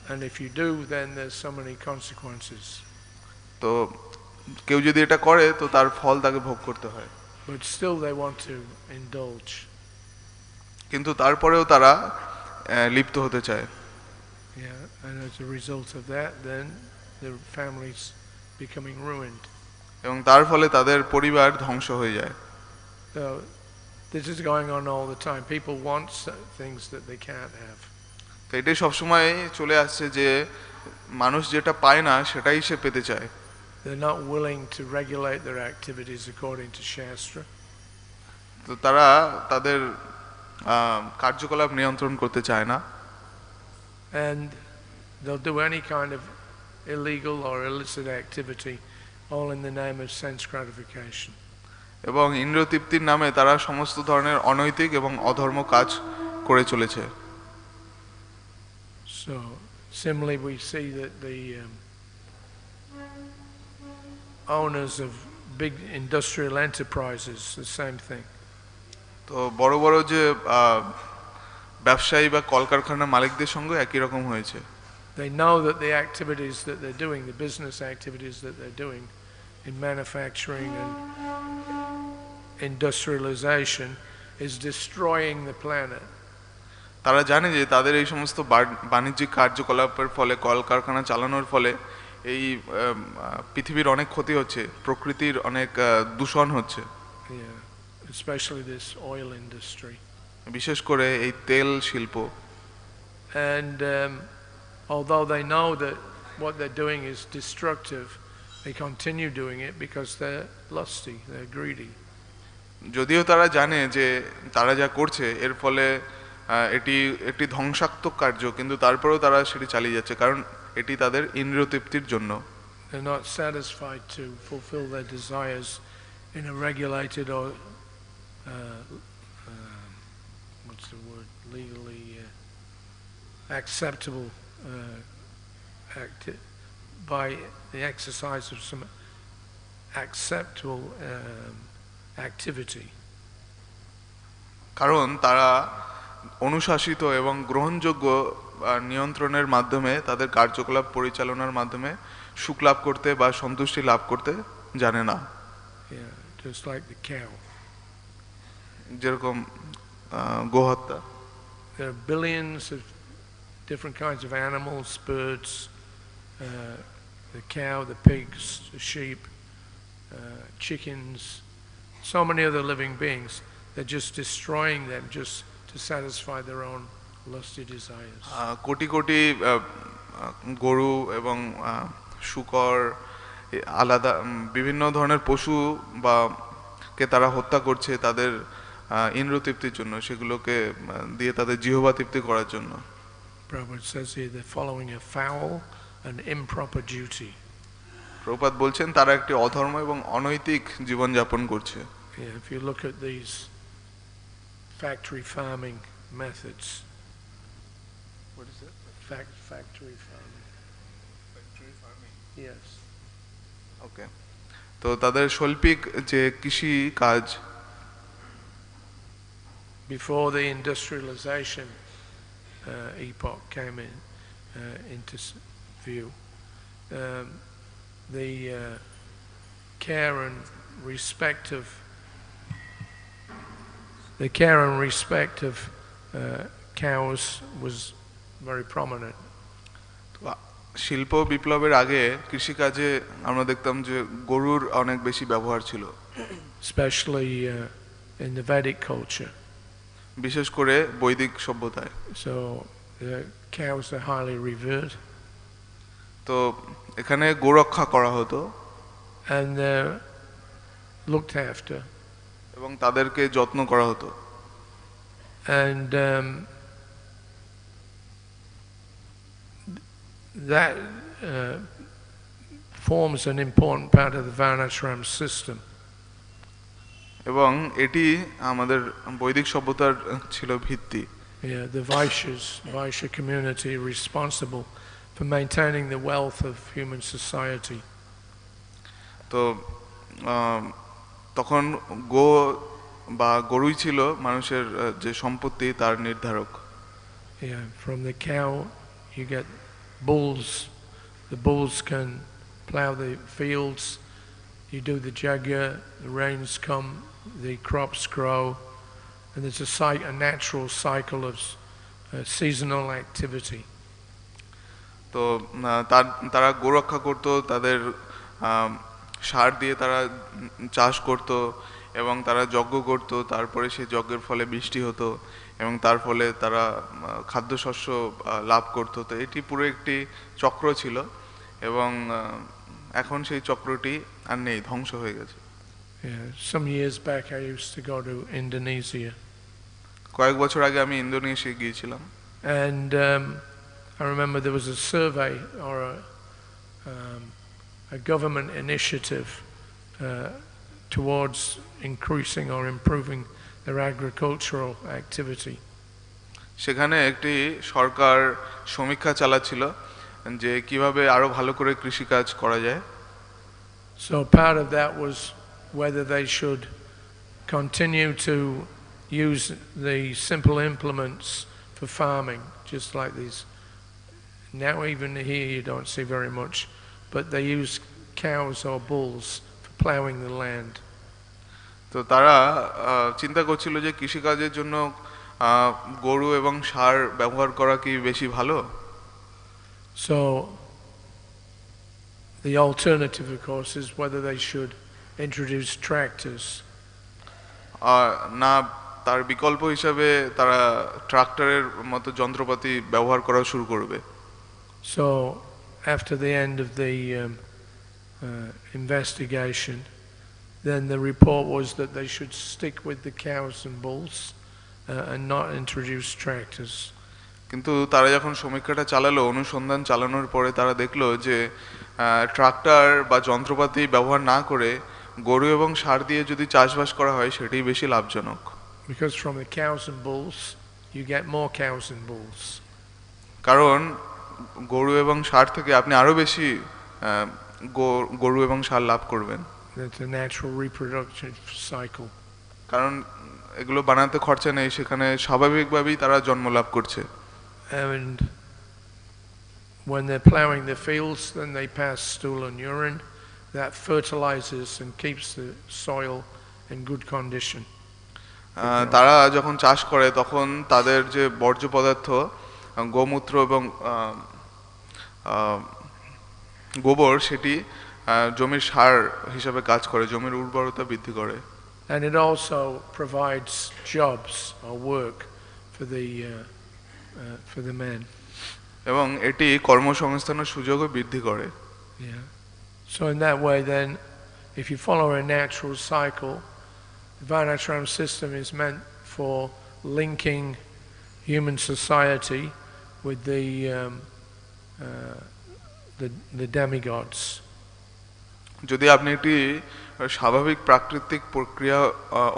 S1: And if you do, then there's so many consequences.
S2: তো কেউ যদি এটা করে তো তার ফল তাকে ভোগ করতে হয়।
S1: But still they want to indulge.
S2: কিন্তু তারপরেও তারা লিপ্ত হতে চায়।
S1: Yeah, and as a result of that, then the family's becoming ruined.
S2: এবং তার ফলে তাদের পরিবার ধ্বংস হয়ে যায়।
S1: So this is going on all the time. People want things that they can't have.
S2: তো এটাই সবসময় চলে আসছে যে মানুষ যেটা পায় না সেটাই সে পেতে চায়।
S1: They're not willing to regulate their activities according to Shastra.
S2: তো তারা তাদের কার্যকলাপ নিয়ন্ত্রণ করতে চায় না।
S1: And they'll do any kind of illegal or illicit activity, all in the name of sense gratification.
S2: এবং ইন্দ্রিয়তৃপ্তির নামে তারা সমস্ত ধরনের অনৈতিক এবং অধর্ম কাজ করে চলেছে।
S1: So similarly, we see that the owners of big industrial enterprises, the same thing.
S2: তো বড় বড় যে ব্যবসায়ী বা কলকারখানার মালিকদের সঙ্গে একই রকম হয়েছে।
S1: They know that the activities that they're doing, the business activities that they're doing in manufacturing and industrialization is destroying the planet.
S2: তারা জানে যে তাদের এই সমস্ত বাণিজ্যিক কার্যকলাপের ফলে, কলকারখানা চালানোর ফলে এই পৃথিবীর অনেক ক্ষতি হচ্ছে, প্রকৃতির অনেক দূষণ হচ্ছে।
S1: Yeah, especially this oil industry.
S2: বিশেষ করে এই তেল শিল্প।
S1: And although they know that what they're doing is destructive, they continue doing it because they're lusty, they're greedy.
S2: যদিও তারা জানে যে তারা যা করছে এর ফলে এটি একটি ধ্বংসাত্মক কার্য, কিন্তু তারপরেও তারা সেটি চালিয়ে যাচ্ছে, কারণ এটি তাদের ইন্দ্রিয় তৃপ্তির জন্য।
S1: They're not satisfied to fulfill their desires in a regulated or what's the word, legally acceptable by the exercise of some acceptable activity.
S2: কারণ তারা অনুশাসিত এবং গ্রহণযোগ্য নিয়ন্ত্রণের মাধ্যমে তাদের কার্যকলাপ পরিচালনার মাধ্যমে সুখ লাভ করতে বা সন্তুষ্টি লাভ করতে জানে না।
S1: Yeah, just like the cow.
S2: যেরকম গোহত্যা।
S1: There are billions of different kinds of animals, birds, the cow, the pigs, the sheep, chickens, so many other living beings. They're just destroying them just to satisfy their own lusty desires.
S2: Crore crore গরু এবং শূকর আলাদা বিভিন্ন ধরনের পশু বা কে তারা হত্যা করছে তাদের ইন্দ্র তৃপ্তির জন্য, সেগুলোকে দিয়ে তাদের জিহ্বা তৃপ্তি করার জন্য।
S1: Prabhupada says here they're following a foul and improper duty.
S2: Prabhupada বলছেন তারা একটি অধর্ম এবং অনৈতিক জীবন যাপন করছে।
S1: Yeah, if you look at these factory farming methods.
S2: What is it?
S1: Factory farming.
S2: Factory farming.
S1: Yes.
S2: Okay. তো তাদের শৈল্পিক যে কৃষি কাজ,
S1: before the industrialization epoch came into view, the care and respect of cows was very prominent.
S2: শিল্প বিপ্লবের আগে কৃষিকাজে আমরা দেখতাম যে গরুর অনেক বেশি ব্যবহার ছিল,
S1: especially in the Vedic culture.
S2: বিশেষ করে বৈদিক সভ্যতায়।
S1: So the cows are highly revered.
S2: তো এখানে গোরক্ষা করা হতো
S1: and they're looked after,
S2: এবং তাদেরকে যত্ন করা হতো।
S1: and that forms an important part of the varnashram system.
S2: এবং এটি আমাদের বৈদিক সভ্যতার ছিল ভিত্তি।
S1: Yeah, the Vaishya community responsible for maintaining the wealth of human society.
S2: তো তখন গো বা গরুই ছিল মানুষের যে সম্পত্তি তার নির্ধারক।
S1: Yeah, from the cow you get bulls. The bulls can plow the fields. You do the yajna, the rains come, the crops grow, and there's a natural cycle of seasonal activity.
S2: তো তারা গোরক্ষা করত, তাদের সার দিয়ে তারা চাষ করত এবং তারা যজ্ঞ করত, তারপরে সেই যজ্ঞের ফলে বৃষ্টি হতো এবং তার ফলে তারা খাদ্যশস্য লাভ করত। তো এটি পুরো একটি চক্র ছিল এবং এখন সেই চক্রটি আর নেই, ধ্বংস হয়ে গেছে।
S1: Yeah, some years back I used to go to Indonesia.
S2: কয়েক বছর আগে আমি ইন্দোনেশিয়া গিয়েছিলাম।
S1: And I remember there was a survey or a government initiative towards increasing or improving their agricultural activity.
S2: সেখানে একটি সরকার সমীক্ষা চালাচ্ছিল যে কিভাবে আরো ভালো করে কৃষিকাজ করা যায়।
S1: So part of that was whether they should continue to use the simple implements for farming, just like these. Now even here you don't see very much, but they use cows or bulls for ploughing the land.
S2: তো তারা চিন্তা করছিল যে কৃষিকাজের জন্য গরু এবং সার ব্যবহার করা কি বেশি ভালো।
S1: So the alternative of course is whether they should introduce tractors.
S2: না, তার বিকল্প হিসাবে তারা ট্রাক্টরের মতো যন্ত্রপাতি ব্যবহার করা শুরু করবে।
S1: So after the end of the investigation, then the report was that they should stick with the cows and bulls and not introduce tractors.
S2: কিন্তু তারা যখন সমীক্ষাটা চালালো, অনুসন্ধান চালানোর পরে তারা দেখলো যে ট্রাক্টর বা যন্ত্রপাতি ব্যবহার না করে গরু এবং সার দিয়ে যদি চাষবাস করা হয় সেটাই বেশি লাভজনক।
S1: Because from the cows and bulls you get more cows and bulls.
S2: কারণ গরু এবং সার থেকে আপনি আরো বেশি গরু এবং সার লাভ করবেন।
S1: It's a natural reproductive cycle.
S2: কারণ এগুলো বানাতে খরচা নেই, সেখানে স্বাভাবিকভাবেই তারা জন্ম লাভ করছে।
S1: And when they're ploughing the fields, then they pass stool and urine. That fertilizes and keeps the soil in good condition.
S2: তারা যখন চাষ করে তখন তাদের যে বর্জ্য পদার্থ গোমূত্র এবং গোবর সেটি জমির সার হিসাবে কাজ করে, জমির উর্বরতা বৃদ্ধি করে।
S1: And it also provides jobs or work for the men.
S2: এবং এটি কর্মসংস্থানের সুযোগও বৃদ্ধি করে।
S1: Yeah. So in that way then, if you follow a natural cycle, the Varnashram system is meant for linking human society with the demigods.
S2: যদি আপনি একটি স্বাভাবিক প্রাকৃতিক প্রক্রিয়া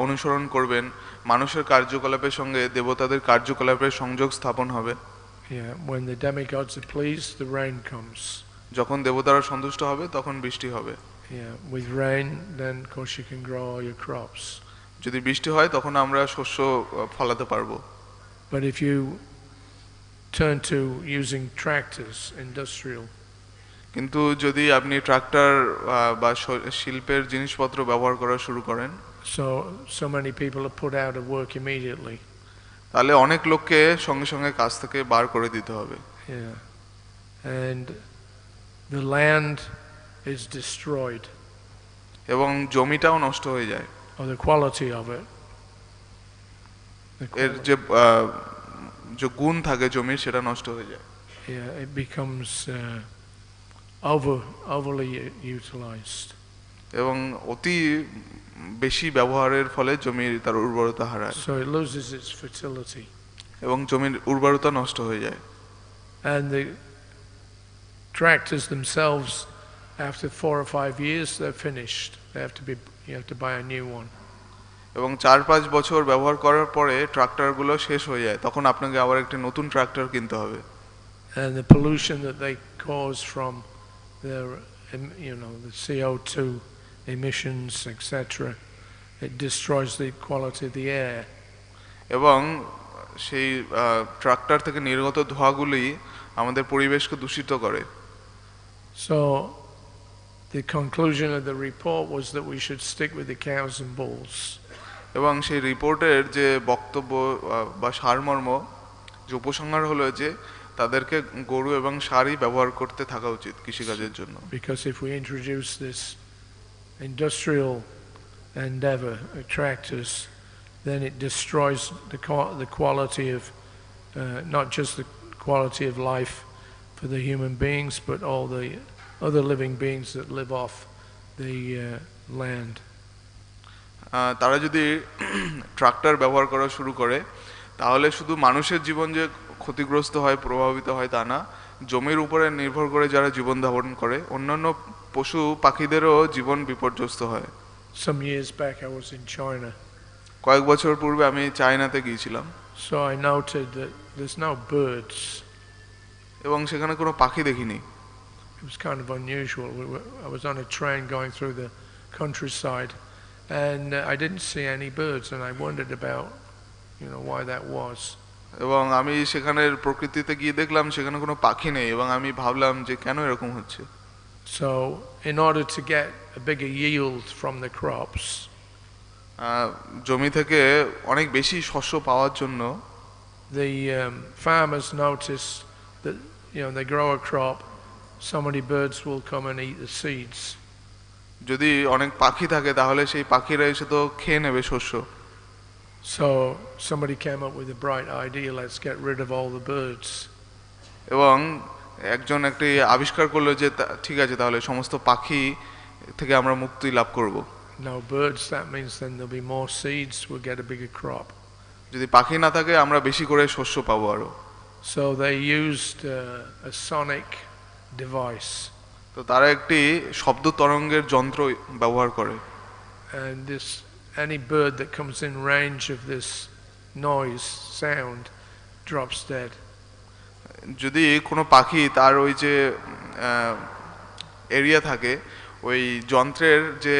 S2: অনুসরণ করবেন, মানুষের কার্যকলাপের সঙ্গে দেবতাদের কার্যকলাপের সংযোগ স্থাপন হবে।
S1: Yeah, when the demigods are pleased, the rain comes.
S2: যখন দেবতারা সন্তুষ্ট হবে তখন বৃষ্টি হবে।
S1: Yeah, with rain, then of course you can grow all your crops.
S2: যদি বৃষ্টি হয় তখন আমরা শস্য ফলাতে পারবো।
S1: But if you turn to using tractors, industrial,
S2: কিন্তু যদি আপনি ট্রাক্টর বা শিল্পের জিনিসপত্র ব্যবহার করা শুরু করেন,
S1: so many people are put out of work immediately.
S2: তাহলে অনেক লোককে সঙ্গে সঙ্গে কাজ থেকে বার করে দিতে হবে।
S1: Yeah, and the land is destroyed.
S2: এবং জমিটাও নষ্ট হয়ে যায়।
S1: Or the quality of it.
S2: এর যে গুণ থাকে জমির সেটা নষ্ট হয়ে যায়।
S1: Yeah, it becomes overly utilized.
S2: এবং অতি বেশি ব্যবহারের ফলে জমির তার উর্বরতা হারায়।
S1: So it loses its fertility.
S2: এবং জমির উর্বরতা নষ্ট হয়ে যায়।
S1: And the tractors themselves, after 4 or 5 years, they're finished. You have to buy a new one.
S2: এবং 4-5 বছর ব্যবহার করার পরে ট্রাক্টরগুলো শেষ হয়ে যায়, তখন আপনাকে আবার একটা নতুন ট্রাক্টর কিনতে হবে।
S1: And the pollution that they cause from their, the CO2 emissions, etc., it destroys the quality of the air.
S2: এবং সেই ট্রাক্টর থেকে নির্গত ধোঁয়াগুলি আমাদের পরিবেশকে দূষিত করে।
S1: So the conclusion of the report was that we should stick with the cows and bulls.
S2: এবং সেই রিপোর্টের যে বক্তব্য বা সারমর্ম, যে উপসংহার হলো যে তাদেরকে গরু এবং ষাঁড়ই ব্যবহার করতে থাকা উচিত কৃষিকাজের জন্য।
S1: Because if we introduce this industrial endeavor, tractors, then it destroys the quality of not just the quality of life for the human beings, but all the other living beings that live off the land.
S2: তারা যদি tractor ব্যবহার করা শুরু করে, তাহলে শুধু মানুষের জীবন যে ক্ষতিগ্রস্ত হয়, প্রভাবিত হয় তা না, জমির উপরে নির্ভর করে যারা জীবন ধারণ করে অন্যান্য পশু পাখিদেরও জীবন বিপর্যস্ত হয়।
S1: Some years back I was in China.
S2: কয়েক বছর পূর্বে আমি চায়নাতে গিয়েছিলাম।
S1: So I noted that there's no birds.
S2: এবং সেখানে কোনো পাখি দেখিনি।
S1: It was kind of unusual. I was on a train going through the countryside, and I didn't see any birds, and I wondered about, why that was.
S2: এবং আমি সেখানের প্রকৃতিতে গিয়ে দেখলাম সেখানে কোনো পাখি নেই, এবং আমি ভাবলাম যে কেন এরকম হচ্ছে।
S1: So in order to get a bigger yield from the crops,
S2: জমি থেকে অনেক বেশি শস্য পাওয়ার জন্য
S1: the farmers noticed that they grow a crop, so many birds will come and eat the seeds.
S2: যদি অনেক পাখি থাকে তাহলে সেই পাখিরা এসে তো খেয়ে নেবে শস্য।
S1: So somebody came up with a bright idea, let's get rid of all the birds.
S2: এবং একজন একটি আবিষ্কার করলো যে ঠিক আছে, তাহলে সমস্ত পাখি থেকে আমরা মুক্তি লাভ করব।
S1: No birds, that means then there'll be more seeds, we'll get a bigger crop.
S2: যদি পাখি না থাকে আমরা বেশি করে শস্য পাবো আরো।
S1: So they used a sonic device.
S2: তো তারা একটি শব্দ তরঙ্গের যন্ত্র ব্যবহার করে।
S1: And any bird that comes in range of this noise, sound, drops dead.
S2: যদি কোনো পাখি তার ওই যে এরিয়া থাকে, ওই যন্ত্রের যে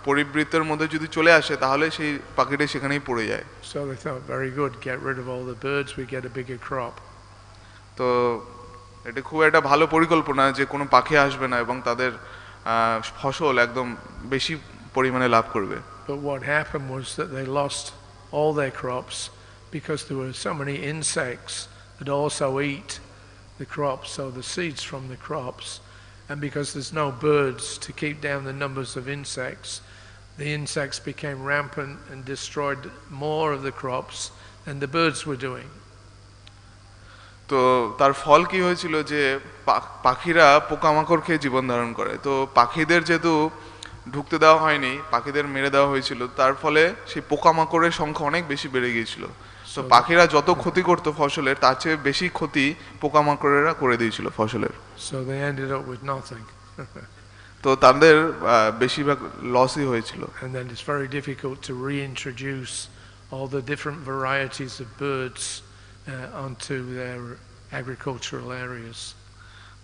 S2: পরিবৃত্তের মধ্যে যদি চলে আসে, তাহলে সেই পাখিটা সেখানেই পড়ে যায়।
S1: So they thought, very good, get rid of all the birds, we get a bigger crop.
S2: তো এটা খুব একটা ভালো পরিকল্পনা যে কোনো পাখি আসবে না এবং তাদের ফসল একদম বেশি পরিমাণে লাভ করবে।
S1: But what happened was that they lost all their crops because there were so many insects that also eat the crops, so the seeds from the crops, and because there's no birds to keep down the numbers of insects, the insects became rampant and destroyed more of the crops than the birds were doing.
S2: তো তার ফল কি হয়েছিল যে পাখিরা পোকামাকড় খেয়ে জীবন ধারণ করে, তো পাখিদের যেহেতু ঢুকতে দেওয়া হয়নি, পাখিদের মেরে দেওয়া হয়েছিল, তার ফলে সেই পোকামাকড়ের সংখ্যা অনেক বেশি বেড়ে গিয়েছিল। তো পাখিরা যত ক্ষতি করতো ফসলের, তার চেয়ে বেশি ক্ষতি পোকামাকড়েরা করে দিয়েছিল ফসলের।
S1: So they ended up with nothing.
S2: তো তাদের বেশিরভাগ লসই হয়েছিল।
S1: And then it's very difficult to reintroduce all the different varieties of birds onto their agricultural areas.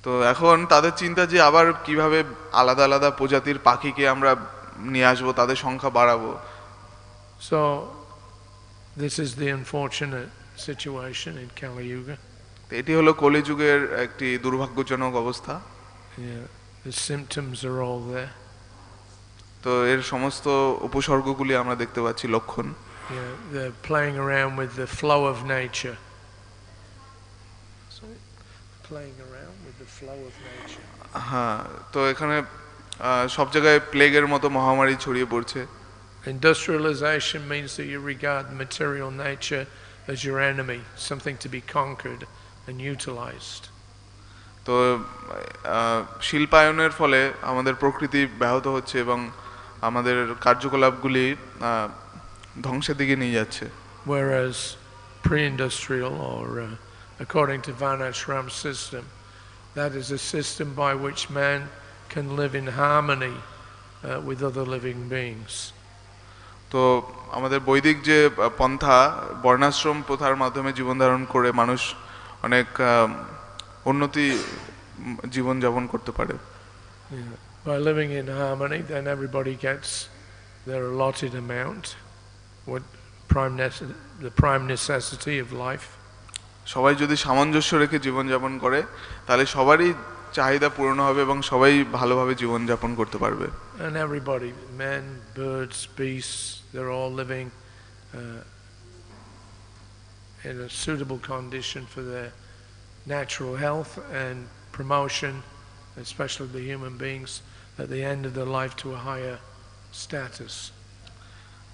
S2: তো এখন তাদের চিন্তা যে আবার কিভাবে আলাদা আলাদা প্রজাতির পাখিকে আমরা নিয়ে আসবো, তাদের সংখ্যা বাড়াবো।
S1: So this is the unfortunate situation in Kali Yuga.
S2: এটি হলো কলিযুগের একটি দুর্ভাগ্যজনক অবস্থা।
S1: Yeah, the symptoms are all there.
S2: তো এর সমস্ত উপসর্গগুলি আমরা দেখতে পাচ্ছি, লক্ষণ।
S1: Yeah, they're playing around with the flow of nature. Playing around with the flow of nature.
S2: হ্যাঁ, তো এখানে সব জায়গায় প্লেগের মতো মহামারী ছড়িয়ে পড়ছে।
S1: Industrialization means that you regard material nature as your enemy, something to be conquered and utilized.
S2: তো শিল্পায়নের ফলে আমাদের প্রকৃতি ব্যাহত হচ্ছে এবং আমাদের কার্যকলাপগুলি ধ্বংসের দিকে নিয়ে যাচ্ছে।
S1: Whereas pre-industrial or according to Varnashram's system, that is a system by which man can live in harmony with other living beings.
S2: তো আমাদের বৈদিক যে পন্থা, বর্ণাশ্রম প্রথার মাধ্যমে জীবন ধারণ করে মানুষ অনেক উন্নতি জীবন যাপন করতে পারে।
S1: By living in harmony, then everybody gets their allotted amount, the prime necessity of life.
S2: সবাই যদি সামঞ্জস্য রেখে জীবন যাপন করে, তাহলে সবারই চাহিদা পূরণ হবে এবং সবাই ভালোভাবে জীবন যাপন করতে পারবে।
S1: And everybody, men, birds, beasts, they're all living in a suitable condition for their natural health and promotion, especially the human beings, at the end of their life to a higher status.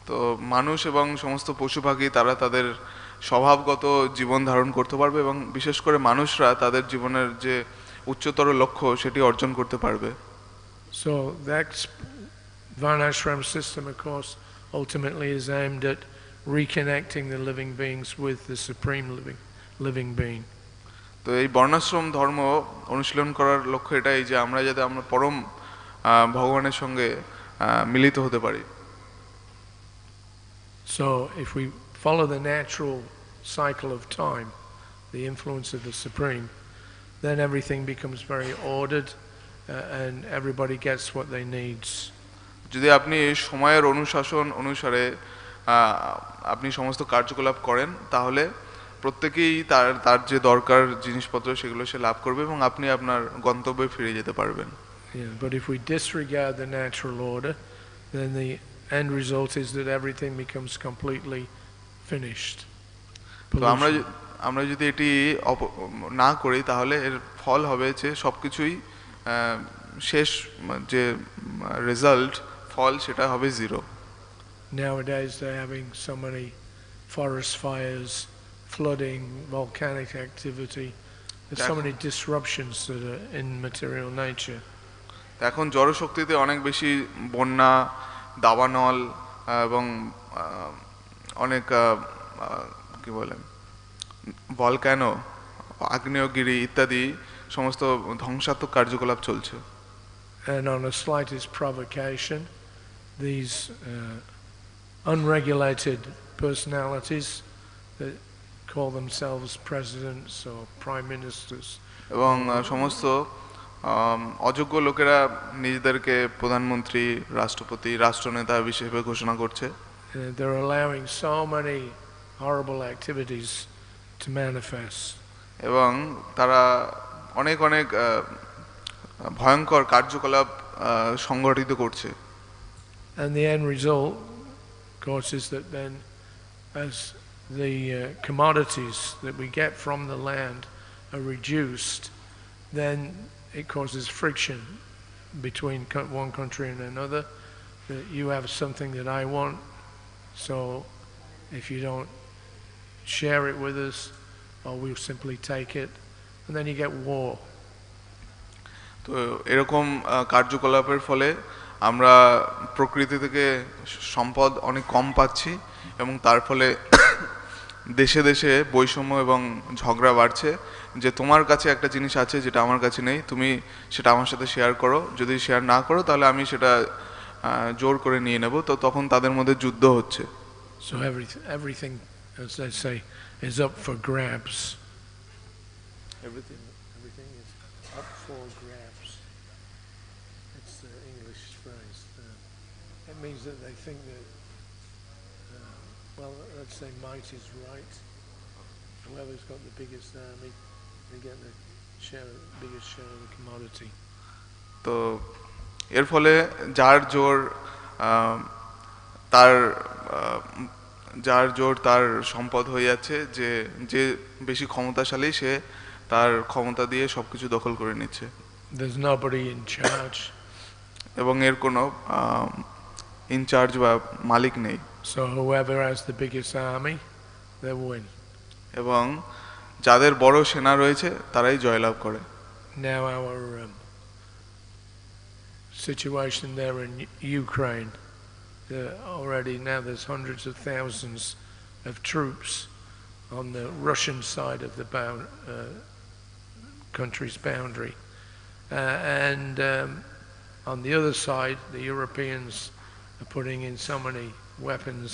S2: তো মানুষ এবং সমস্ত পশু পাখি তারা তাদের স্বভাবগত জীবন ধারণ করতে পারবে এবং বিশেষ করে মানুষরা তাদের জীবনের যে উচ্চতর লক্ষ্য সেটি অর্জন করতে পারবে।
S1: So that Varnashram system, of course, ultimately is aimed at reconnecting the living beings with the supreme living being.
S2: তো এই বর্ণাশ্রম ধর্ম অনুশীলন করার লক্ষ্য এটাই যে আমরা যাতে আমরা পরম ভগবানের সঙ্গে মিলিত হতে পারি।
S1: So if we follow the natural cycle of time, the influence of the Supreme, then everything becomes very ordered and everybody gets what they need.
S2: যদি আপনি সময়ের অনুশাসন অনুসারে আপনি সমস্ত কার্যকলাপ করেন, তাহলে প্রত্যেকেই তার যে দরকার জিনিসপত্র সেগুলো সে লাভ করবে এবং আপনি আপনার গন্তব্যে ফিরে যেতে পারবেন।
S1: Yeah, but if we disregard the natural order, then the end result is that everything becomes completely finished.
S2: তো আমরা যদি এটি না করি, তাহলে এর ফল হবে যে সবকিছুই শেষ যে রেজাল্ট ফল সেটা হবে zero.
S1: Nowadays they're having so many forest fires, flooding, volcanic activity. There's so many disruptions that are in material nature.
S2: এখন জড়শক্তিতে অনেক বেশি বন্যা, দাবানল এবং অনেক কি বলে ভলক্যানো, আগ্নেয়গিরি ইত্যাদি সমস্ত ধ্বংসাত্মক কার্যকলাপ চলছে।
S1: And on the slightest provocation, these unregulated personalities that call themselves presidents or prime ministers,
S2: এবং সমস্ত অযোগ্য লোকেরা নিজেদেরকে প্রধানমন্ত্রী, রাষ্ট্রপতি, রাষ্ট্রনেতা হিসেবে ঘোষণা করছে।
S1: they're allowing so many horrible activities to manifest.
S2: এবং তারা অনেক অনেক ভয়ঙ্কর কার্যকলাপ সংগঠিত করছে।
S1: And the end result, of course, is that then as the commodities that we get from the land are reduced, then it causes friction between one country and another. That you have something that I want, so if you don't share it with us, or we'll simply take it, and then you get war.
S2: তো এরকম কার্যকলাপের ফলে আমরা প্রকৃতি থেকে সম্পদ অনেক কম পাচ্ছি এবং তার ফলে দেশে দেশে বৈষম্য এবং ঝগড়া বাড়ছে যে তোমার কাছে একটা জিনিস আছে যেটা আমার কাছে নেই, তুমি সেটা আমার সাথে শেয়ার করো, যদি শেয়ার না করো তাহলে আমি সেটা জোর করে নিয়ে নেব। তো তখন তাদের মধ্যে যুদ্ধ হচ্ছে।
S1: So everything, as they say, is up for grabs. Everything is up for grabs. It's the English phrase. It means that they think that, well, let's say might is right. Whoever's got the biggest army, they get the biggest share of the commodity.
S2: তো এর ফলে যার জোর তার সম্পদ হয়ে যাচ্ছে, যে বেশি ক্ষমতাশালী সে তার ক্ষমতা দিয়ে সবকিছু দখল করে নিচ্ছে।
S1: There's nobody in charge.
S2: এবং এর কোনো ইনচার্জ বা মালিক নেই।
S1: So whoever has the biggest army, they win.
S2: এবং যাদের বড় সেনা রয়েছে তারাই জয়লাভ করে।
S1: Now our situation there in Ukraine, already now there's hundreds of thousands of troops on the Russian side of the country's boundary, and on the other side the Europeans are putting in so many weapons,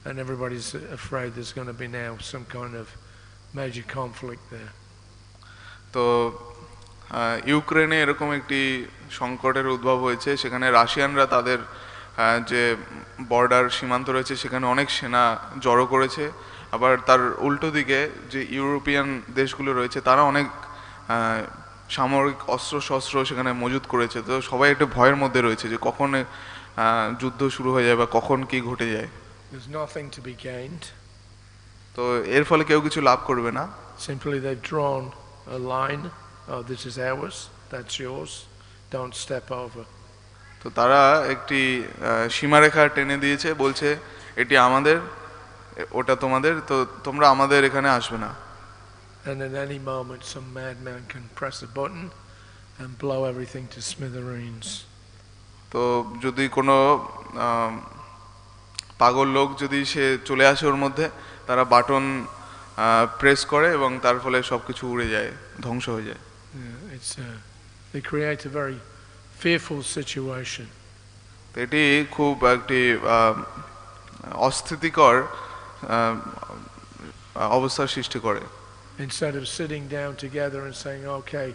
S1: and everybody's afraid there's going to be now some kind of major conflict there.
S2: তো ইউক্রেনে এরকম একটি সংকটের উদ্ভব হয়েছে, সেখানে রাশিয়ানরা তাদের যে বর্ডার সীমান্ত রয়েছে সেখানে অনেক সেনা জড়ো করেছে, আবার তার উল্টো দিকে যে ইউরোপিয়ান দেশগুলো রয়েছে তারা অনেক সামরিক অস্ত্রশস্ত্র সেখানে মজুত করেছে। তো সবাই একটা ভয়ের মধ্যে রয়েছে যে কখন যুদ্ধ শুরু হয়ে যায় বা কখন কি ঘটে যায়।
S1: There's nothing to be gained.
S2: তো এর ফলে কেউ কিছু লাভ করবে না।
S1: Simply they've drawn a line. Oh, this is ours, that's yours, don't step over.
S2: তো তারা একটি সীমারেখা টেনে দিয়েছে, বলছে এটি আমাদের, ওটা তোমাদের, তো তোমরা আমাদের এখানে আসবে না।
S1: And at any moment some madman can press a button and blow everything to smithereens.
S2: তো যদি কোনো পাগল লোক যদি সে চলে আসে ওর মধ্যে, তারা বাটন প্রেস করে এবং তার ফলে সবকিছু উড়ে যায়, ধ্বংস হয়ে যায়।
S1: They create a very fearful situation.
S2: এটি খুব একটি অস্থিতিকর অবস্থার সৃষ্টি করে।
S1: Instead of sitting down together and saying, okay,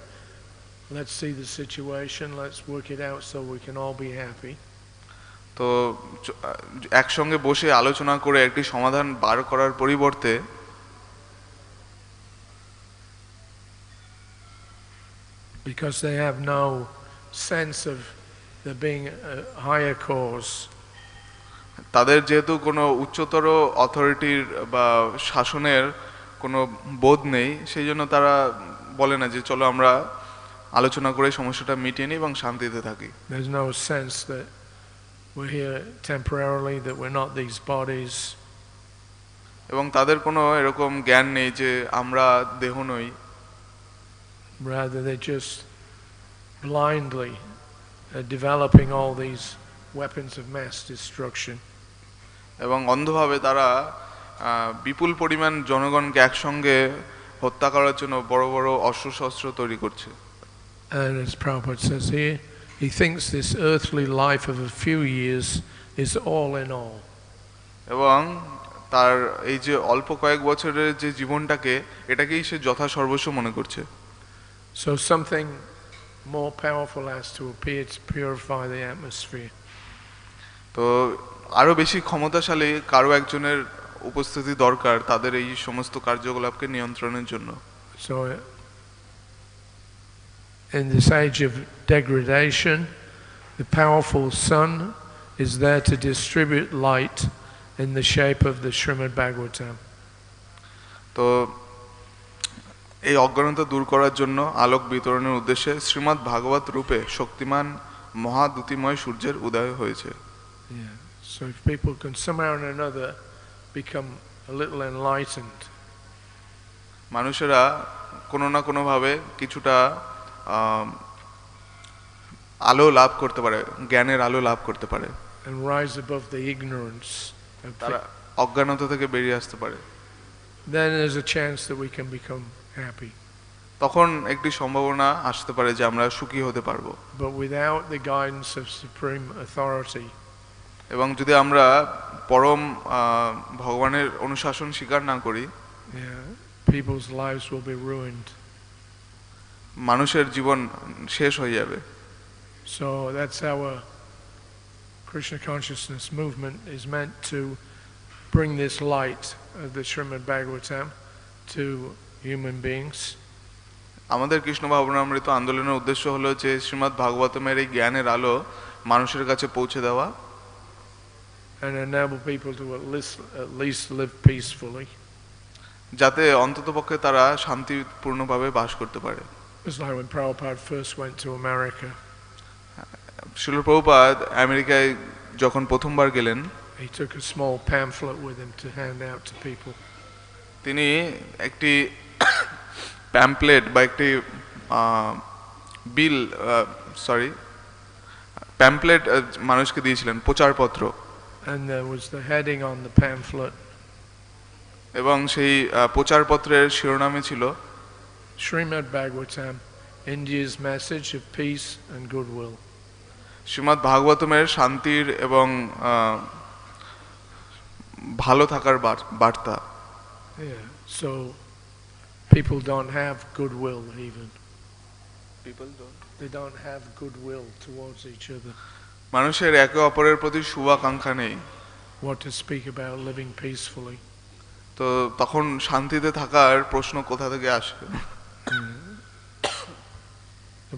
S1: let's see the situation, let's work it out so we can all be happy.
S2: তো একসঙ্গে বসে আলোচনা করে একটি সমাধান বার করার পরিবর্তে
S1: because they have no sense of there being a higher cause,
S2: তাদের যেহেতু কোনো উচ্চতর অথরিটির বা শাসনের কোনো বোধ নেই, সেই জন্য তারা বলে না যে চলো আমরা আলোচনা করে সমস্যাটা মিটিয়ে নিই এবং শান্তিতে থাকি।
S1: There's no sense that we're here temporarily, that we're not these bodies.
S2: এবং তাদের কোনো এরকম জ্ঞান নেই যে আমরা দেহ নই।
S1: Rather they just blindly are developing all these weapons of mass destruction.
S2: এবং অন্ধভাবে তারা বিপুল পরিমাণ জনগণকে একসঙ্গে হত্যা করার জন্য বড় বড় অস্ত্রশস্ত্র তৈরি করছে।
S1: And as Purport says here, he thinks this earthly life of a few years is all in all.
S2: এবং তার এই যে অল্প কয়েক বছরের যে জীবনটাকে, এটাকেই সে যথা সর্বস্ব মনে করছে।
S1: So something more powerful has to appear to purify the atmosphere.
S2: তো আরো বেশি ক্ষমতাশালী কারো একজনের উপস্থিতি দরকার তাদের এই সমস্ত কার্যকলাপকে নিয়ন্ত্রণের জন্য।
S1: So in this age of degradation, the powerful sun is there to distribute light in the shape of the Śrīmad-Bhāgavatam.
S2: তো এই অজ্ঞানতা দূর করার জন্য আলোক বিতরণের উদ্দেশ্যে শ্রীমদ্ ভাগবত রূপে শক্তিমান মহাদ্যুতিময় সূর্যের উদয় হয়েছে।
S1: Yeah. So if people can somehow or another become a little enlightened,
S2: মানুষেরা কোনো না কোনোভাবে কিছুটা আলো লাভ করতে পারে, জ্ঞানের আলো লাভ করতে পারে,
S1: and rise above the ignorance of
S2: তারা অজ্ঞানতা থেকে বেরিয়ে আসতে পারে,
S1: then there's a chance that we can become happy.
S2: তখন একটি সম্ভাবনা আসতে পারে যে আমরা সুখী হতে পারবো।
S1: But without the guidance of supreme authority,
S2: এবং যদি আমরা পরম ভগবানের অনুশাসন স্বীকার না করি,
S1: people's lives will be ruined.
S2: মানুষের জীবন শেষ হয়ে যাবে।
S1: So that's our Krishna consciousness movement is meant to bring this light of the Śrīmad-Bhāgavatam to human beings.
S2: আমাদের কৃষ্ণ ভাবনামৃত আন্দোলনের উদ্দেশ্য হলো যে শ্রীমদ্ ভাগবতমের এই জ্ঞানের আলো মানুষের কাছে পৌঁছে দেওয়া,
S1: and enable people to at least live peacefully.
S2: যাতে অন্ততপক্ষে তারা শান্তিপূর্ণভাবে বাস করতে পারে।
S1: It's like when Prabhupada first went to America.
S2: শিল প্রভুপাদ আমেরিকায় যখন প্রথমবার গেলেন,
S1: he took a small pamphlet with him to hand out to people.
S2: তিনি একটি প্যাম্পলেট বা একটি প্যাম্পলেট মানুষকে দিয়েছিলেন, প্রচারপত্র।
S1: And there was the heading on the pamphlet.
S2: এবং সেই প্রচারপত্রের শিরোনামে ছিল
S1: Śrīmad-Bhāgavatam, India's message of peace and goodwill.
S2: Shrimad ভাগবতমের শান্তির এবং ভালো থাকার বার্তা।
S1: Yeah. So people don't have goodwill even. They don't have goodwill towards each other.
S2: মানুষের একে অপরের প্রতি শুভাকাঙ্ক্ষা নেই।
S1: What to speak about living peacefully.
S2: তো তখন শান্তিতে থাকার প্রশ্ন কোথা থেকে আসে?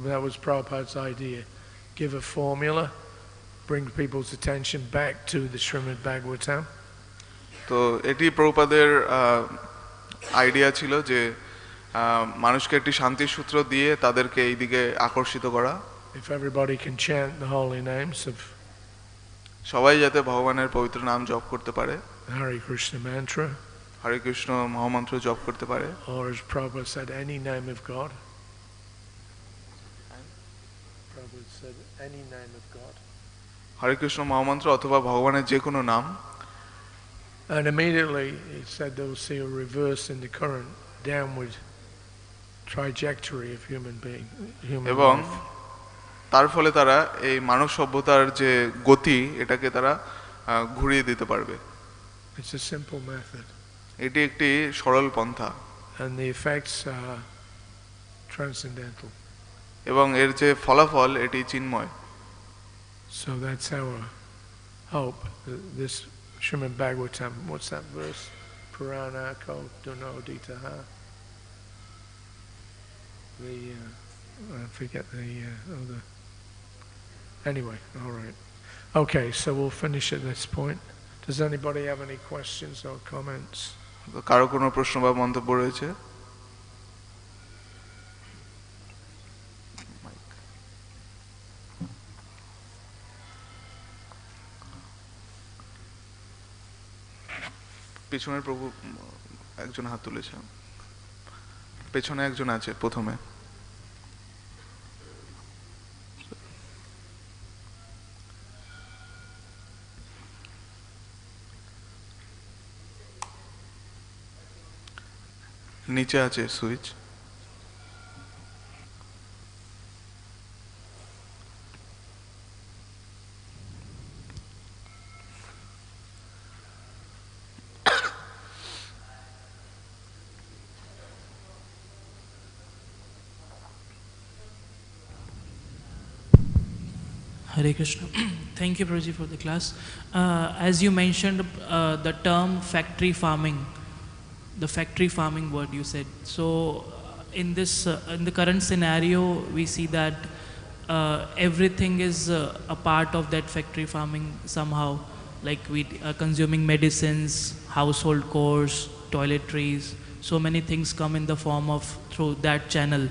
S1: That was Prabhupada's idea. Give a formula, bring people's attention back to the Śrīmad-Bhāgavatam.
S2: তো এটি প্রভুপাদের আইডিয়া ছিল যে মানুষকে একটি শান্তির সূত্র দিয়ে তাদেরকে এই দিকে আকর্ষিত করা।
S1: If everybody can chant the holy names of
S2: সবাই যাতে ভগবানের পবিত্র নাম জপ করতে পারে,
S1: Hare Krishna mantra,
S2: হরে কৃষ্ণ মহামন্ত্র জপ করতে পারে,
S1: or as Prabhupada said, any name of God. Prabhupada said, any name of God.
S2: হরে কৃষ্ণ মহামন্ত্র অথবা ভগবানের যে কোনো নাম।
S1: And immediately he said they will see a reverse in the current downward trajectory of human
S2: এবং
S1: life.
S2: তার ফলে তারা এই মানব সভ্যতার যে গতি এটাকে তারা ঘুরিয়ে দিতে পারবে।
S1: It's a simple method.
S2: এটি একটি সরল পন্থা।
S1: And the effects are transcendental.
S2: এবং এর যে ফলাফল এটি চিন্ময়।
S1: So that's our hope. This Śrīmad-Bhāgavatam, what's that verse? Purana ko dunoditaha. I forget the anyway, all right. Okay, so we'll finish at this point. Does anybody have any questions or comments?
S2: কারো কোনো প্রশ্ন বা মন্তব্য রয়েছে? পেছনের প্রভু একজন হাত তুলেছে, পেছনে একজন আছে প্রথমে। নিচে আছে switch.
S3: Hare Krishna. Thank you, Prabhuji, for the class. As you mentioned, the term factory farming, the factory farming word you said. So, in this, in the current scenario, we see that everything is a part of that factory farming somehow. Like we are consuming medicines, household chores, toiletries, so many things come in the form of through that channel.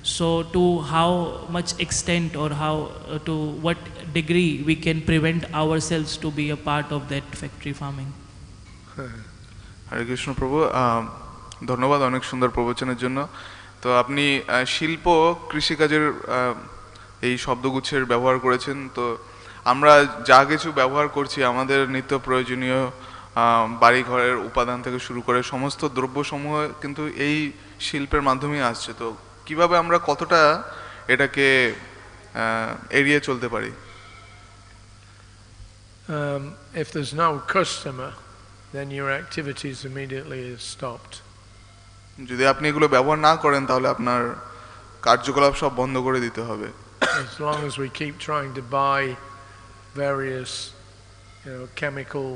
S3: So to how much extent or how to what degree we can prevent ourselves to be a part of that factory farming?
S2: হরে কৃষ্ণ প্রভু, ধন্যবাদ অনেক সুন্দর প্রবচনের জন্য। তো আপনি শিল্প কৃষিকাজের এই শব্দগুচ্ছের ব্যবহার করেছেন। তো আমরা যা কিছু ব্যবহার করছি আমাদের নিত্য প্রয়োজনীয় বাড়ি ঘরের উপাদান থেকে শুরু করে সমস্ত দ্রব্যসমূহ কিন্তু এই শিল্পের মাধ্যমেই আসছে। তো কিভাবে আমরা কতটা এটাকে এড়িয়ে চলতে পারি?
S1: If there's no customer, then your activities immediately is stopped.
S2: যদি আপনি এগুলো ব্যবহার না করেন তাহলে আপনার কার্যকলাপ সব বন্ধ করে দিতে হবে।
S1: As long as we keep trying to buy various, chemical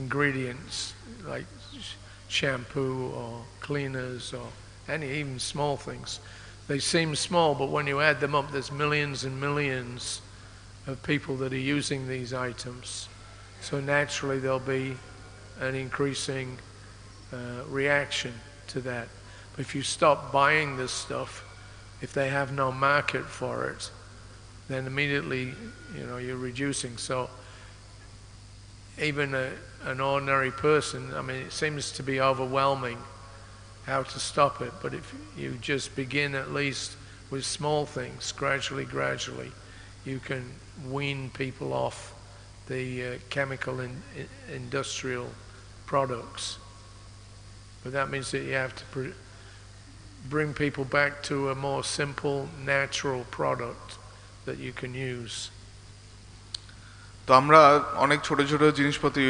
S1: ingredients like shampoo or cleaners or any even small things, they seem small, but when you add them up, there's millions and millions of people that are using these items. So naturally there'll be an increasing reaction to that. But if you stop buying this stuff, if they have no market for it, then immediately you're reducing. So even an ordinary person, it seems to be overwhelming how to stop it, but if you just begin at least with small things, gradually you can wean people off the chemical and industrial products. But that means that you have to bring people back to a more simple, natural product that you can use.
S2: তো আমরা অনেক ছোট ছোট জিনিসপত্র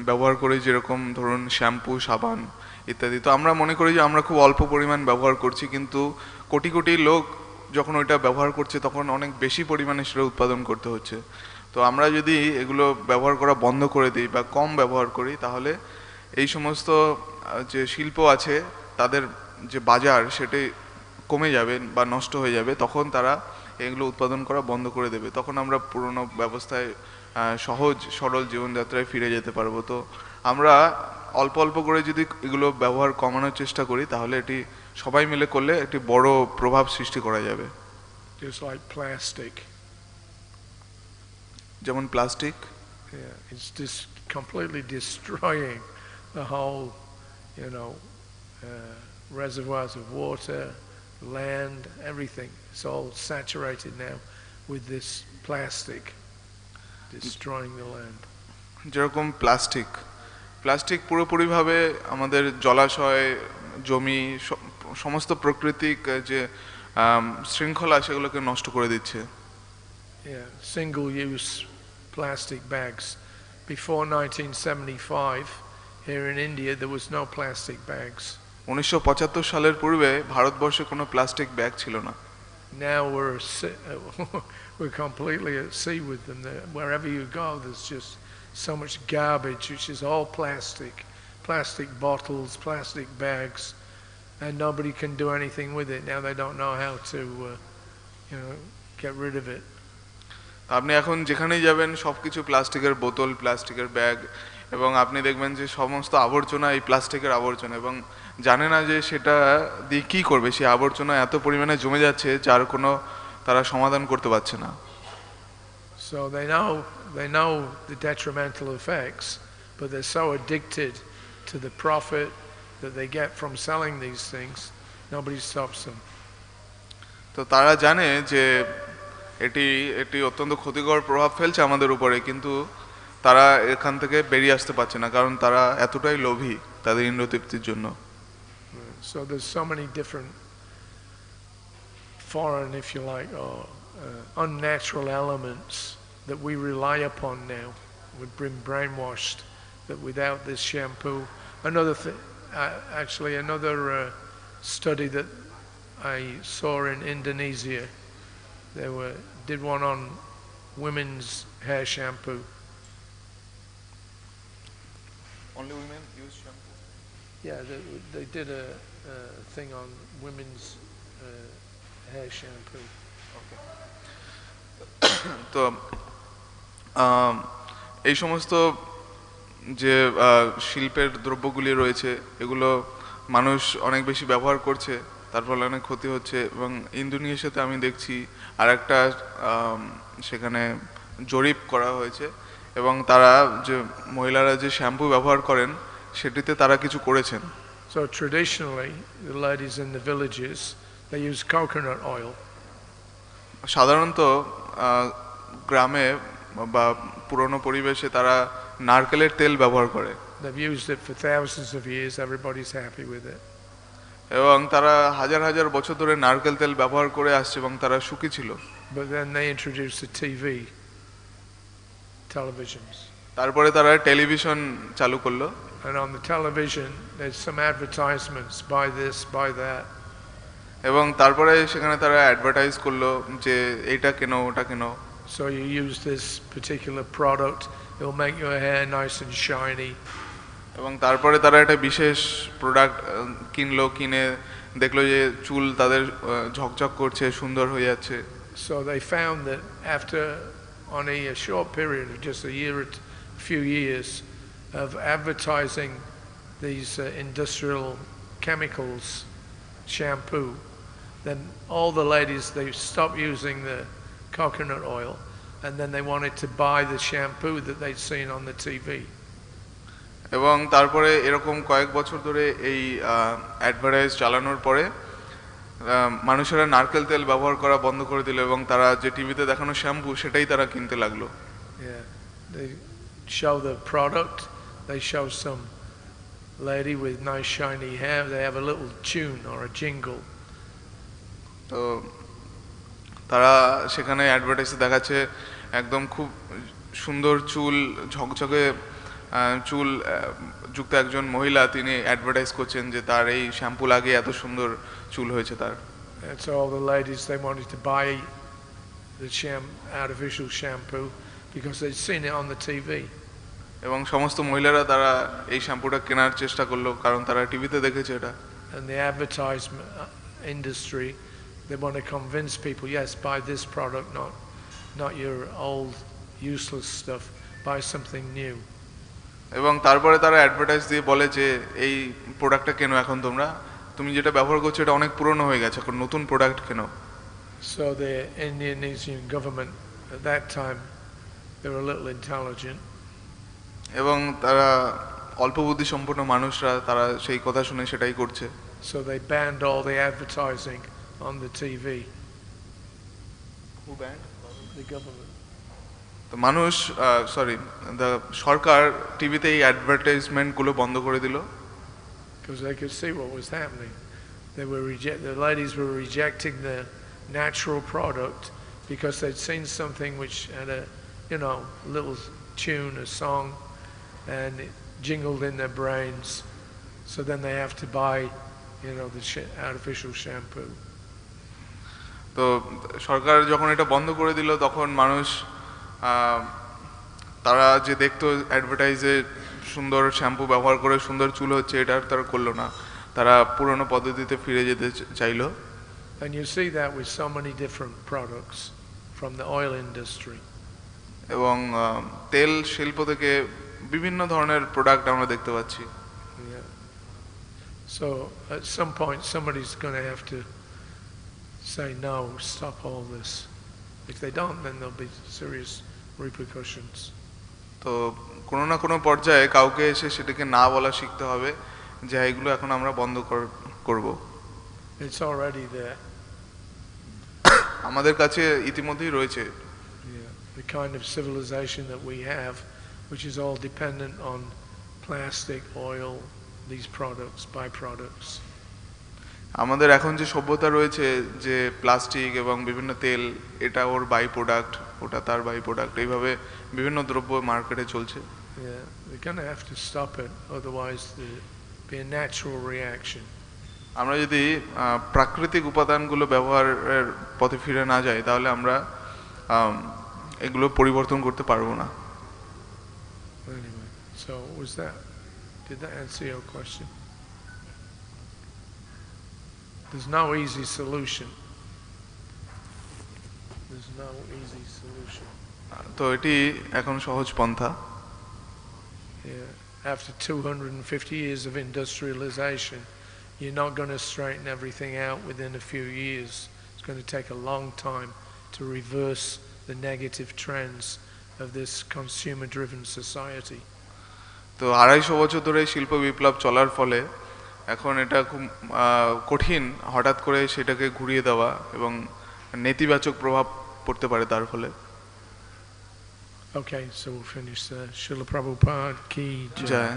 S2: ব্যবহার করি, যেরকম ধরুন শ্যাম্পু, সাবান ইত্যাদি। তো আমরা মনে করি যে আমরা খুব অল্প পরিমাণ ব্যবহার করছি, কিন্তু কোটি কোটি লোক যখন ওইটা ব্যবহার করছে তখন অনেক বেশি পরিমাণে সেটা উৎপাদন করতে হচ্ছে। তো আমরা যদি এগুলো ব্যবহার করা বন্ধ করে দিই বা কম ব্যবহার করি, তাহলে এই সমস্ত যে শিল্প আছে তাদের যে বাজার সেটাই কমে যাবে বা নষ্ট হয়ে যাবে, তখন তারা এগুলো উৎপাদন করা বন্ধ করে দেবে। তখন আমরা পুরনো ব্যবস্থায় সহজ সরল জীবনযাত্রায় ফিরে যেতে পারবো। তো আমরা অল্প অল্প করে যদি এগুলো ব্যবহার কমানোর চেষ্টা করি তাহলে এটি সবাই মিলে করলে একটি বড় প্রভাব সৃষ্টি করা যাবে।
S1: Just like plastic.
S2: যেমন plastic,
S1: it's just completely destroying the whole, reservoirs of water, land, everything. It's all saturated now with this plastic, destroying the land.
S2: যেরকম প্লাস্টিক পুরোপুরিভাবে আমাদের জলাশয়, জমি, সমস্ত প্রাকৃতিক যে শৃঙ্খলা সেগুলোকে নষ্ট করে দিচ্ছে।
S1: Single-use plastic bags. Before 1975, here in India, there was no plastic bags.
S2: 1975 সালের পূর্বে ভারতবর্ষে কোনো প্লাস্টিক ব্যাগ ছিল না।
S1: Now we're completely at sea with them. Wherever you go, there's just so much garbage, which is all plastic bottles, plastic bags, and nobody can do anything with it. Now they don't know how to, get rid of it.
S2: আপনি এখন যেখানেই যাবেন সবকিছু প্লাস্টিকের বোতল, প্লাস্টিকের bag, এবং আপনি দেখবেন যে সমস্ত আবর্জনা এই প্লাস্টিকের আবর্জনা, এবং জানে না যে সেটা দিয়ে কী করবে। সেই আবর্জনা এত পরিমাণে জমে যাচ্ছে যার কোনো তারা সমাধান করতে পারছে না।
S1: So they know the detrimental effects, but they're so addicted to the profit that they get from selling these things, nobody stops them.
S2: তো তারা জানে যে এটি অত্যন্ত ক্ষতিকর প্রভাব ফেলছে আমাদের উপরে, কিন্তু তারা এখান থেকে বেরিয়ে আসতে পারছে না, কারণ তারা এতটাই লোভী তাদের ইন্দ্রিয়তৃপ্তির জন্য।
S1: So there's so many different foreign, if you like, or unnatural elements that we rely upon now. We've been brainwashed that without this shampoo, another study that I saw in Indonesia, they did one on women's hair shampoo.
S2: Only women use shampoo?
S1: Yeah, they did a thing on women's hair shampoo.
S2: Okay. তো এই সমস্ত যে শিল্পের দ্রব্যগুলি রয়েছে এগুলো মানুষ অনেক বেশি ব্যবহার করছে, তার ফলে অনেক ক্ষতি হচ্ছে। এবং ইন্দোনেশিয়াতে আমি দেখছি আর একটা সেখানে জরিপ করা হয়েছে এবং তারা যে মহিলারা যে শ্যাম্পু ব্যবহার করেন সেটিতে তারা কিছু করেছেন।
S1: So traditionally, the ladies in the villages, they use coconut oil.
S2: সাধারণত গ্রামে বা পুরনো পরিবেশে তারা নারকেলের তেল ব্যবহার করে।
S1: They've used it for thousands of years. Everybody's happy with it.
S2: এবং তারা হাজার হাজার বছর ধরে নারকেল তেল ব্যবহার করে আসছে এবং তারা সুখী ছিল।
S1: But then they introduced the televisions.
S2: তারপরে তারা টেলিভিশন চালু করলো।
S1: And on the television, there's some advertisements, buy this, buy that.
S2: এবং তারপরে সেখানে তারা অ্যাডভার্টাইজ করলো যে এইটা কেনো ওটা কেনো।
S1: So you use this particular product, it will make your hair nice and shiny.
S2: এবং তারপরে তারা একটা বিশেষ প্রোডাক্ট কিনলো, কিনে দেখলো যে চুল তাদের ঝকঝক করছে, সুন্দর হয়ে যাচ্ছে।
S1: So they found that after only a short period of just a few years of advertising these industrial chemicals shampoo, then all the ladies, they stopped using the coconut oil and then they wanted to buy the shampoo that they'd seen on the TV.
S2: এবং তারপরে এরকম কয়েক বছর ধরে এই advertise চালানোর পরে মানুষেরা নারকেল তেল ব্যবহার করা বন্ধ করে দিল এবং তারা যে টিভিতে দেখানো শ্যাম্পু সেটাই তারা কিনতে লাগলো।
S1: Yeah, they show the product, they show some lady with nice shiny hair, they have a little tune or a jingle.
S2: তো তারা সেখানে অ্যাডভার্টাইজে দেখাচ্ছে একদম খুব সুন্দর চুল ঝকঝকে চুল যুক্ত একজন মহিলা, তিনি অ্যাডভার্টাইজ করছেন যে তার এই শ্যাম্পু লাগিয়ে এত সুন্দর চুল হয়েছে তার।
S1: And so all the ladies, they wanted to buy the artificial shampoo because they'd seen it on the TV.
S2: এবং সমস্ত মহিলারা তারা এই শ্যাম্পুটা কেনার চেষ্টা করলো কারণ তারা টিভিতে দেখেছে এটা।
S1: And the advertisement industry, they want to convince people, yes, buy this product, not your old useless stuff, buy something new.
S2: এবং তারপরে তারা অ্যাডভার্টাইজ দিয়ে বলে যে এই প্রোডাক্টটা কেনো, এখন তুমি যেটা ব্যবহার করছো এটা অনেক পুরনো হয়ে গেছে, এখন নতুন প্রোডাক্ট কেনো।
S1: So the Indonesian government at that time, they were a little intelligent.
S2: এবং তারা অল্প বুদ্ধি সম্পন্ন মানুষরা তারা সেই কথা শুনে সেটাই করছে।
S1: So they banned all the advertising on the TV.
S2: Who banned?
S1: The government.
S2: তো মানুষ সরকার টিভিতে এই অ্যাডভার্টাইজমেন্টগুলো বন্ধ করে দিল।
S1: Because they could see what was happening. The ladies were rejecting the natural product because they'd seen something which had a little tune, a song, and it jingled in their brains. So then they have to buy the artificial shampoo.
S2: তো সরকার যখন এটা বন্ধ করে দিল তখন মানুষ তারা যে দেখতো অ্যাডভার্টাইজে সুন্দর শ্যাম্পু ব্যবহার করে সুন্দর চুল হচ্ছে, এটা তারা করলো না, তারা পুরনো পদ্ধতিতে ফিরে যেতে চাইলো।
S1: And you see that with so many different products from the oil industry.
S2: এবং তেল শিল্প থেকে বিভিন্ন ধরনের প্রোডাক্ট আমরা দেখতে পাচ্ছি।
S1: Yeah. So at some point somebody's going to have to say no, stop all this. If they don't, then there'll be serious repercussions.
S2: তো কোনো না কোনো পর্যায়ে কাউকে এসে সেটাকে না বলা শিখতে হবে যে এগুলো এখন আমরা বন্ধ করব।
S1: It's already there.
S2: আমাদের কাছে ইতিমধ্যেই রয়েছে।
S1: Yeah, the kind of civilization that we have, which is all dependent on plastic, oil, these products, byproducts.
S2: আমাদের এখন যে সভ্যতা রয়েছে যে প্লাস্টিক এবং বিভিন্ন তেল, এটা ওর বাই প্রোডাক্ট, ওটা তার বাই প্রোডাক্ট, এইভাবে বিভিন্ন দ্রব্য মার্কেটে চলছে।
S1: Yeah, we're going to have to stop it, otherwise there'll be a natural reaction.
S2: আমরা যদি প্রাকৃতিক উপাদানগুলো ব্যবহারের পথে ফিরে না যাই তাহলে আমরা এগুলো পরিবর্তন করতে পারবো না।
S1: Anyway, so did that answer your question? There's no easy solution. There's no easy solution.
S2: তো এটি এখন সহজ পন্থা।
S1: Yeah. After 250 years of industrialization, you're not going to straighten everything out within a few years. It's going to take a long time to reverse the negative trends of this consumer-driven society.
S2: তো 250 বছর ধরে শিল্প বিপ্লব চলার ফলে এখন এটা খুব কঠিন হঠাৎ করে সেটাকে ঘুরিয়ে দেওয়া এবং নেতিবাচক প্রভাব পড়তে পারে তার ফলে।
S1: Okay, so we'll finish there. Srila Prabhupada ki jai.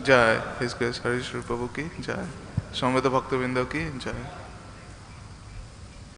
S1: Jai. His Grace Hari Shri Prabhu ki jai. Samveta Bhakta Vrinda ki jai.